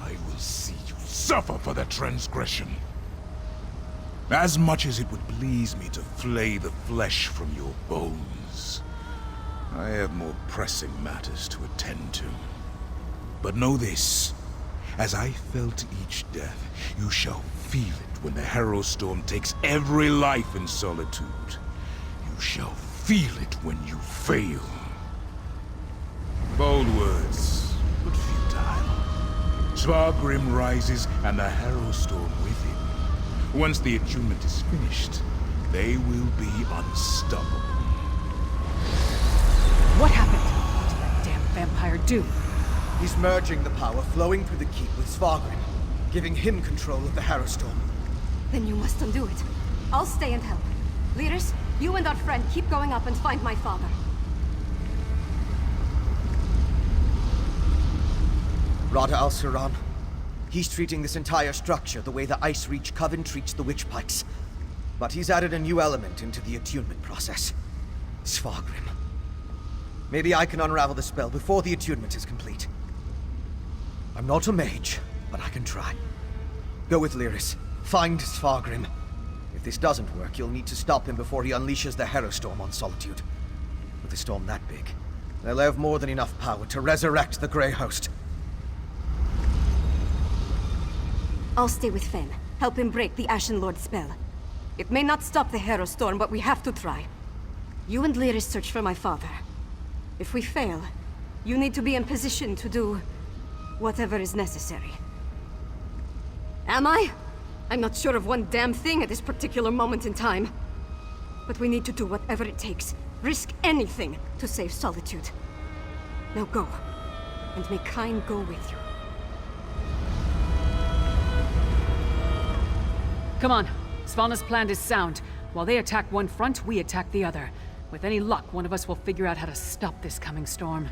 Speaker 13: I will see you suffer for the transgression. As much as it would please me to flay the flesh from your bones, I have more pressing matters to attend to. But know this. As I felt each death, you shall feel it when the Harrow Storm takes every life in Solitude. You shall feel it when you fail. Bold words, but futile. Svargrim rises and the Harrow Storm with him. Once the attunement is finished, they will be unstoppable.
Speaker 3: What happened? What did that damn vampire do?
Speaker 4: He's merging the power flowing through the keep with Svargrim, giving him control of the Harrow Storm.
Speaker 1: Then you must undo it. I'll stay and help. Leaders, you and our friend keep going up and find my father.
Speaker 4: Rada al-Saran. He's treating this entire structure the way the Ice Reach Coven treats the Witch Pikes. But he's added a new element into the attunement process. Svargrim. Maybe I can unravel the spell before the attunement is complete. I'm not a mage, but I can try. Go with Lyris. Find Svargrim. If this doesn't work, you'll need to stop him before he unleashes the Harrow Storm on Solitude. With a storm that big, they'll have more than enough power to resurrect the Grey Host.
Speaker 1: I'll stay with Fenn. Help him break the Ashen Lord's spell. It may not stop the Harrow Storm, but we have to try. You and Lyris search for my father. If we fail, you need to be in position to do whatever is necessary. Am I? I'm not sure of one damn thing at this particular moment in time. But we need to do whatever it takes. Risk anything to save Solitude. Now go. And may Kyne go with you.
Speaker 3: Come on. Svalna's plan is sound. While they attack one front, we attack the other. With any luck, one of us will figure out how to stop this coming storm.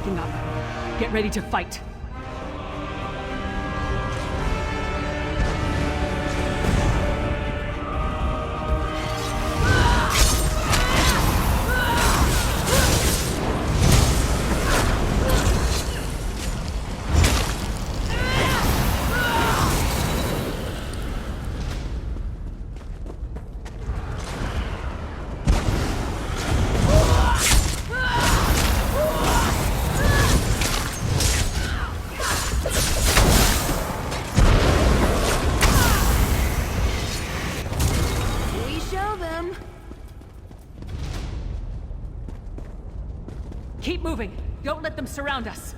Speaker 3: picking up. Get ready to fight. Keep moving. Don't let them surround us.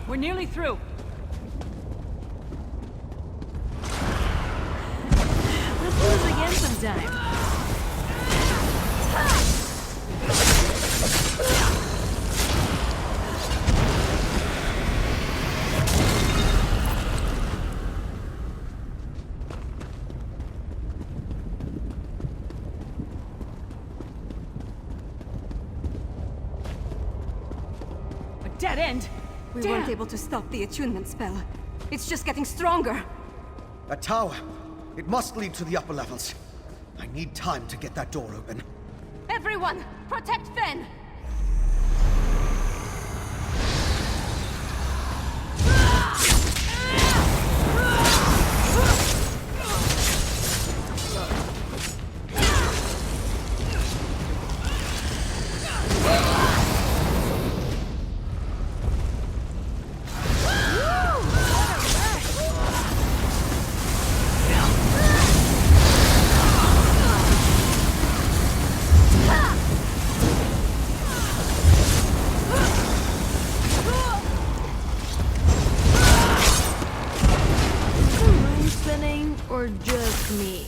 Speaker 3: We're nearly through.
Speaker 7: Let's do this again sometime.
Speaker 3: A dead end?
Speaker 1: We weren't able to stop the attunement spell. It's just getting stronger.
Speaker 4: A tower. It must lead to the upper levels. I need time to get that door open.
Speaker 1: Everyone, protect Fenn!
Speaker 8: Or just me?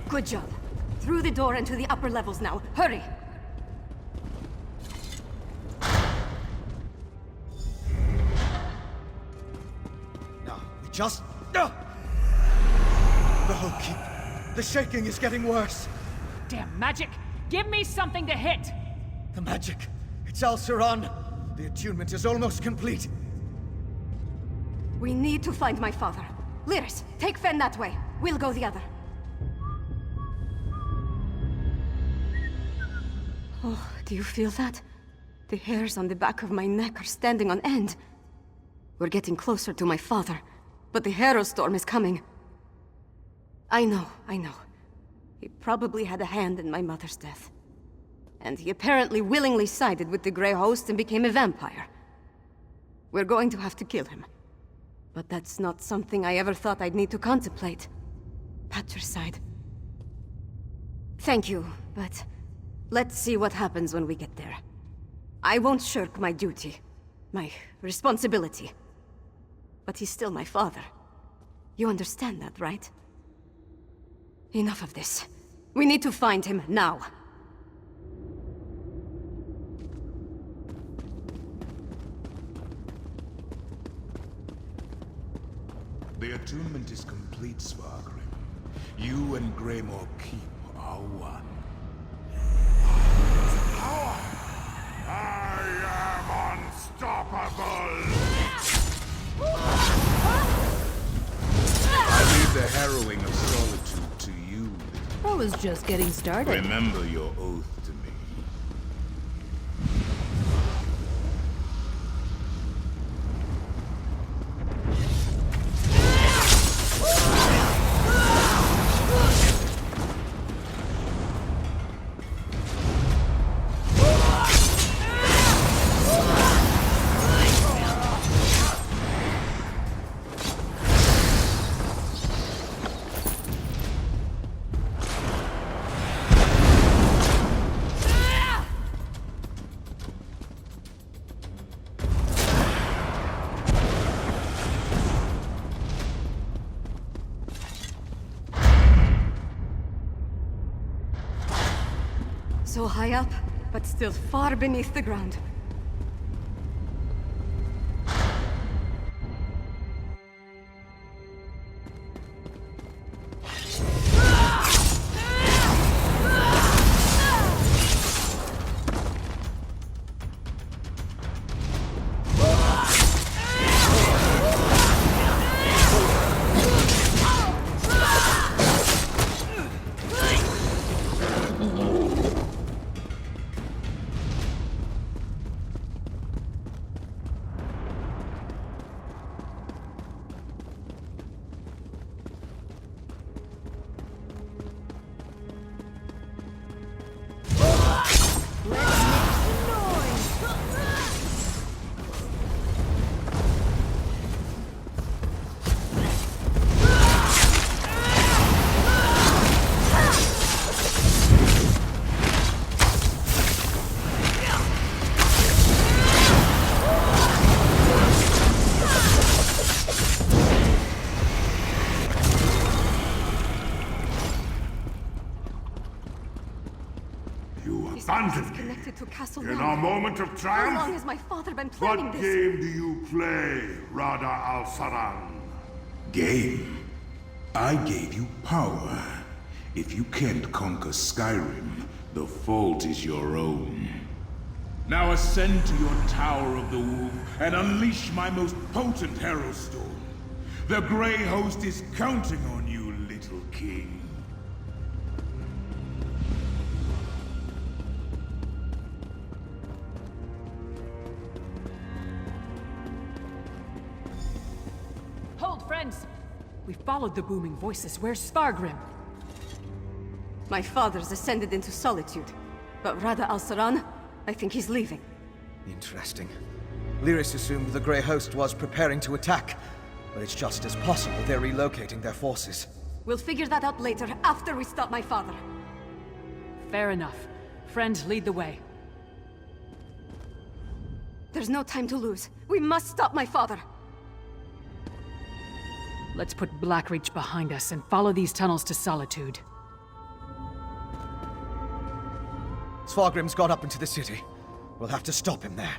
Speaker 1: Good job. Through the door and to the upper levels now. Hurry!
Speaker 4: Now, we just... The whole keep. The shaking is getting worse.
Speaker 3: Damn magic! Give me something to hit!
Speaker 4: The magic. It's Al Saran. The attunement is almost complete.
Speaker 1: We need to find my father. Lyris, take Fenn that way. We'll go the other. Oh, do you feel that? The hairs on the back of my neck are standing on end. We're getting closer to my father, but the Harrow Storm is coming. I know. He probably had a hand in my mother's death. And he apparently willingly sided with the Grey Host and became a vampire. We're going to have to kill him. But that's not something I ever thought I'd need to contemplate. Patricide. Thank you, but... let's see what happens when we get there. I won't shirk my duty, my responsibility. But he's still my father. You understand that, right? Enough of this. We need to find him now.
Speaker 13: The attunement is complete, Svargrim. You and Greymoor keep are one.
Speaker 11: I am unstoppable!
Speaker 13: I leave the harrowing of solitude to you.
Speaker 12: I was just getting started.
Speaker 13: Remember your oath to me.
Speaker 1: So high up, but still far beneath the ground.
Speaker 11: Abandoned me.
Speaker 1: Connected to Castle
Speaker 11: In
Speaker 1: Down.
Speaker 11: our moment of
Speaker 1: How long
Speaker 11: triumph?
Speaker 1: has my father been planning
Speaker 11: What
Speaker 1: this?
Speaker 11: game do you play, Rada al-Saran?
Speaker 13: Game? I gave you power. If you can't conquer Skyrim, the fault is your own. Now ascend to your Tower of the Wolf and unleash my most potent Herald Storm. The Grey Host is counting on you, little king.
Speaker 3: Hold, friends! We followed the booming voices. Where's Svargrim?
Speaker 1: My father's ascended into solitude. But Rada al-Saran, I think he's leaving.
Speaker 4: Interesting. Lyris assumed the Grey Host was preparing to attack, but it's just as possible they're relocating their forces.
Speaker 1: We'll figure that out later, after we stop my father.
Speaker 3: Fair enough. Friend, lead the way.
Speaker 1: There's no time to lose. We must stop my father.
Speaker 3: Let's put Blackreach behind us and follow these tunnels to Solitude.
Speaker 4: Svargrim's got up into the city. We'll have to stop him there.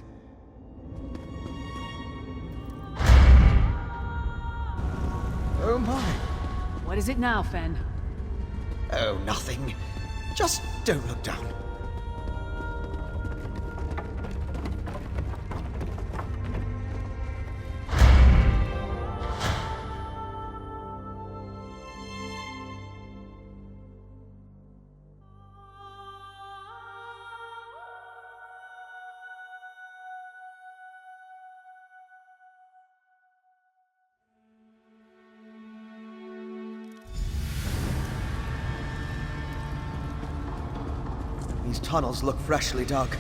Speaker 4: Oh my.
Speaker 3: What is it now, Fenn?
Speaker 4: Oh, nothing. Just don't look down. These tunnels look freshly dug.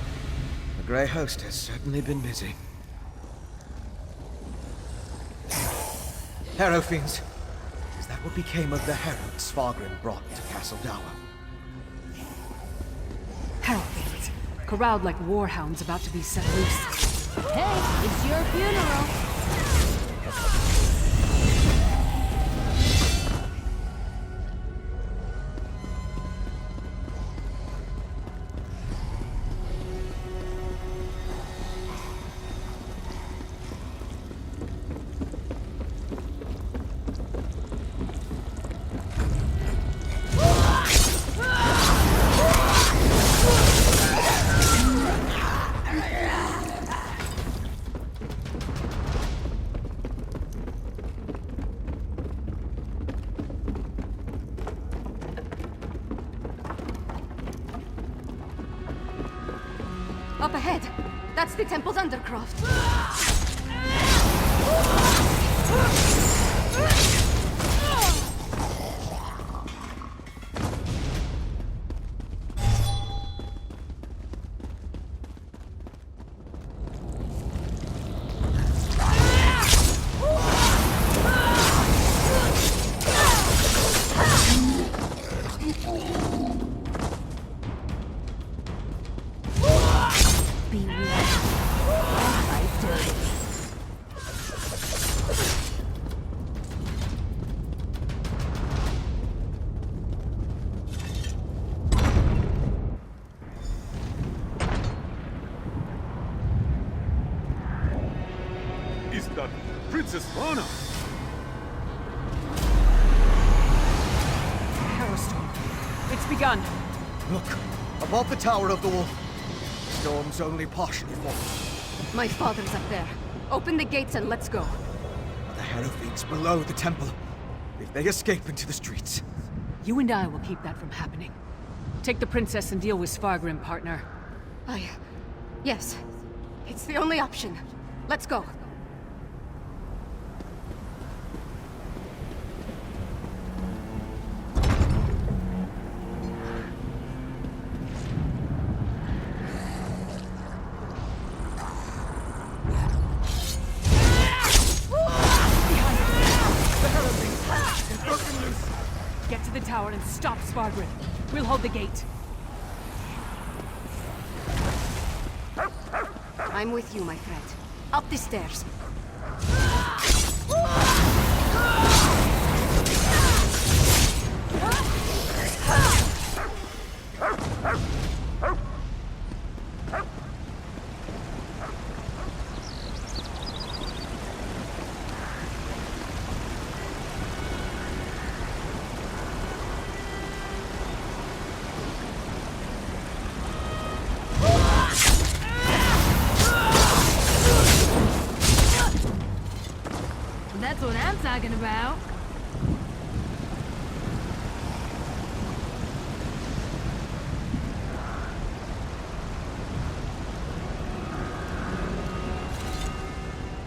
Speaker 4: The Grey Host has certainly been busy. Harrow Fiends. Is that what became of the herald Svargrim brought to Castle Dower?
Speaker 3: Harrow Fiends. Corralled like warhounds about to be set loose.
Speaker 10: Hey, it's your funeral.
Speaker 1: Up ahead. That's the temple's undercroft.
Speaker 2: Is that Princess Lana?
Speaker 3: Harrowstorm. It's begun.
Speaker 4: Look, above the Tower of the Wolf. The storm's only partially fallen.
Speaker 1: My father's up there. Open the gates and let's go.
Speaker 4: The Harrowfiends below the temple. If they escape into the streets.
Speaker 3: You and I will keep that from happening. Take the princess and deal with Svargrim, partner.
Speaker 1: Yes. It's the only option. Let's go.
Speaker 3: Get to the tower and stop Svargrim. We'll hold the gate.
Speaker 1: I'm with you, my friend. Up the stairs.
Speaker 10: That's what I'm talking about.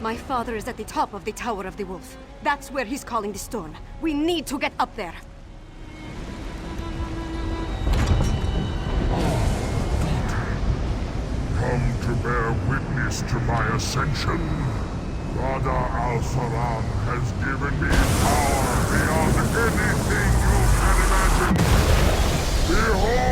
Speaker 1: My father is at the top of the Tower of the Wolf. That's where he's calling the storm. We need to get up there.
Speaker 13: Come to bear witness to my ascension. Father Al-Faram has given me power beyond anything you can imagine. Behold!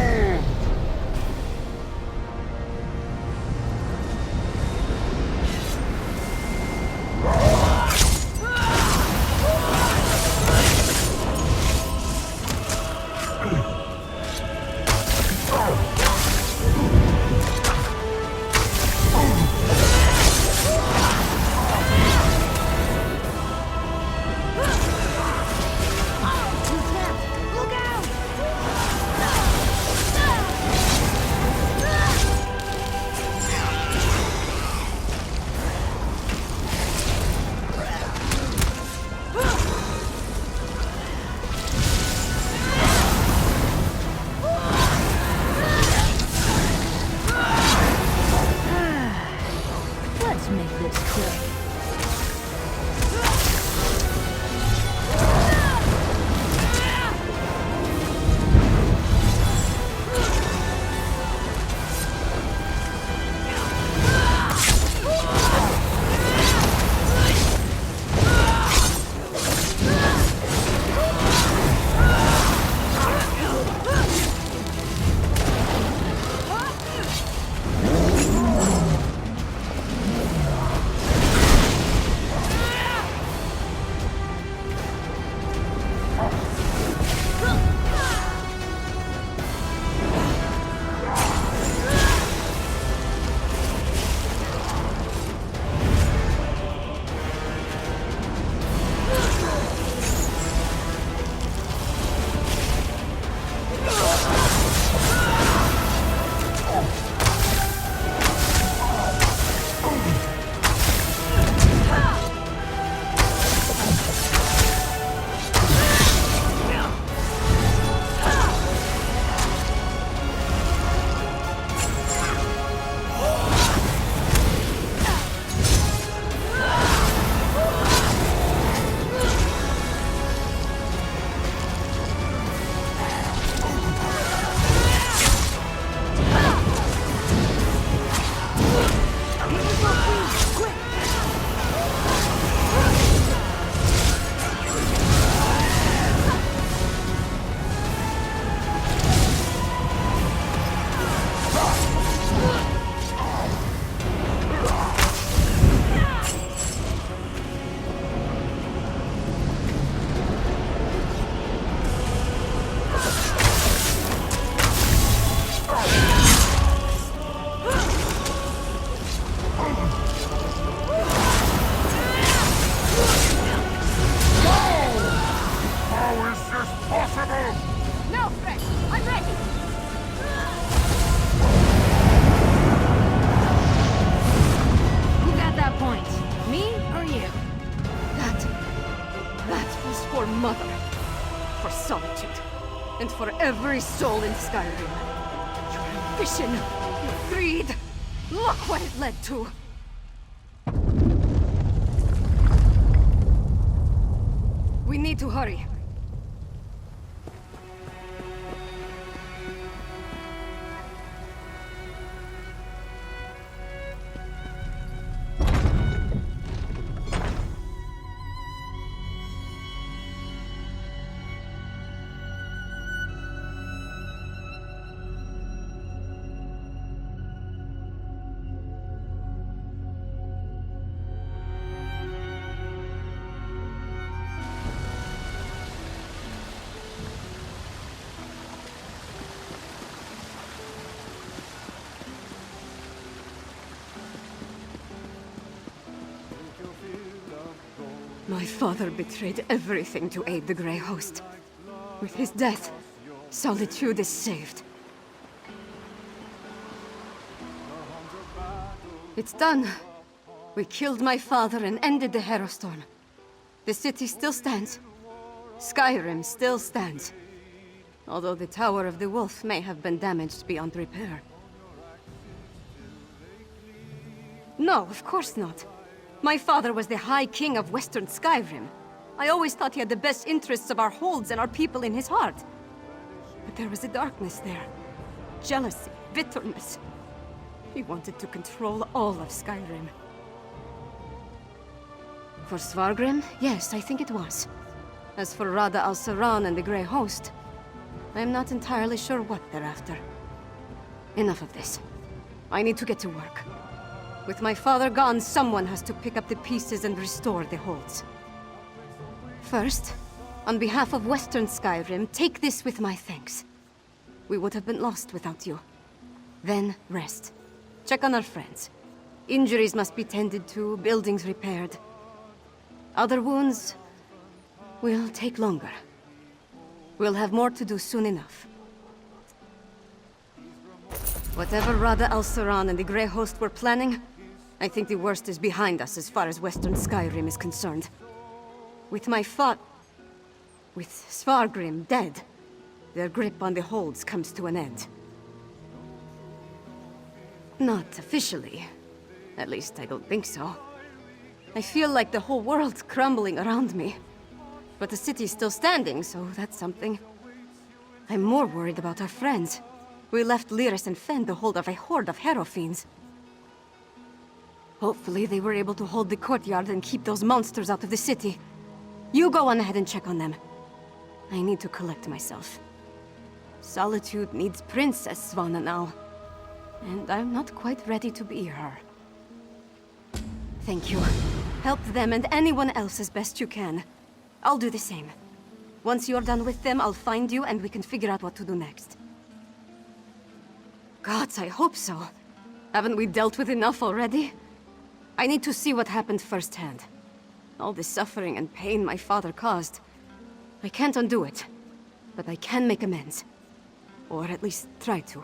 Speaker 10: I'm ready!
Speaker 1: Who got that point? Me or you? That was for Mother. For Solitude. And for every soul in Skyrim. Your ambition, your greed. Look what it led to. We need to hurry. My father betrayed everything to aid the Grey Host. With his death, Solitude is saved. It's done. We killed my father and ended the Harrowstorm. The city still stands. Skyrim still stands. Although the Tower of the Wolf may have been damaged beyond repair. No, of course not. My father was the High King of Western Skyrim. I always thought he had the best interests of our holds and our people in his heart. But there was a darkness there. Jealousy, bitterness. He wanted to control all of Skyrim. For Svargrim, yes, I think it was. As for Rada al-Saran and the Grey Host, I am not entirely sure what they're after. Enough of this. I need to get to work. With my father gone, someone has to pick up the pieces and restore the holds. First, on behalf of Western Skyrim, take this with my thanks. We would have been lost without you. Then, rest. Check on our friends. Injuries must be tended to, buildings repaired. Other wounds will take longer. We'll have more to do soon enough. Whatever Rada al-Saran and the Grey Host were planning, I think the worst is behind us as far as Western Skyrim is concerned. With Svargrim dead, their grip on the holds comes to an end. Not officially. At least I don't think so. I feel like the whole world's crumbling around me. But the city's still standing, so that's something. I'm more worried about our friends. We left Lyris and Fenn to hold of a horde of Harrow fiends. Hopefully they were able to hold the courtyard and keep those monsters out of the city. You go on ahead and check on them. I need to collect myself. Solitude needs Princess Svanna now. And I'm not quite ready to be her. Thank you. Help them and anyone else as best you can. I'll do the same. Once you're done with them, I'll find you and we can figure out what to do next. Gods, I hope so. Haven't we dealt with enough already? I need to see what happened firsthand. All the suffering and pain my father caused. I can't undo it, but I can make amends. Or at least try to.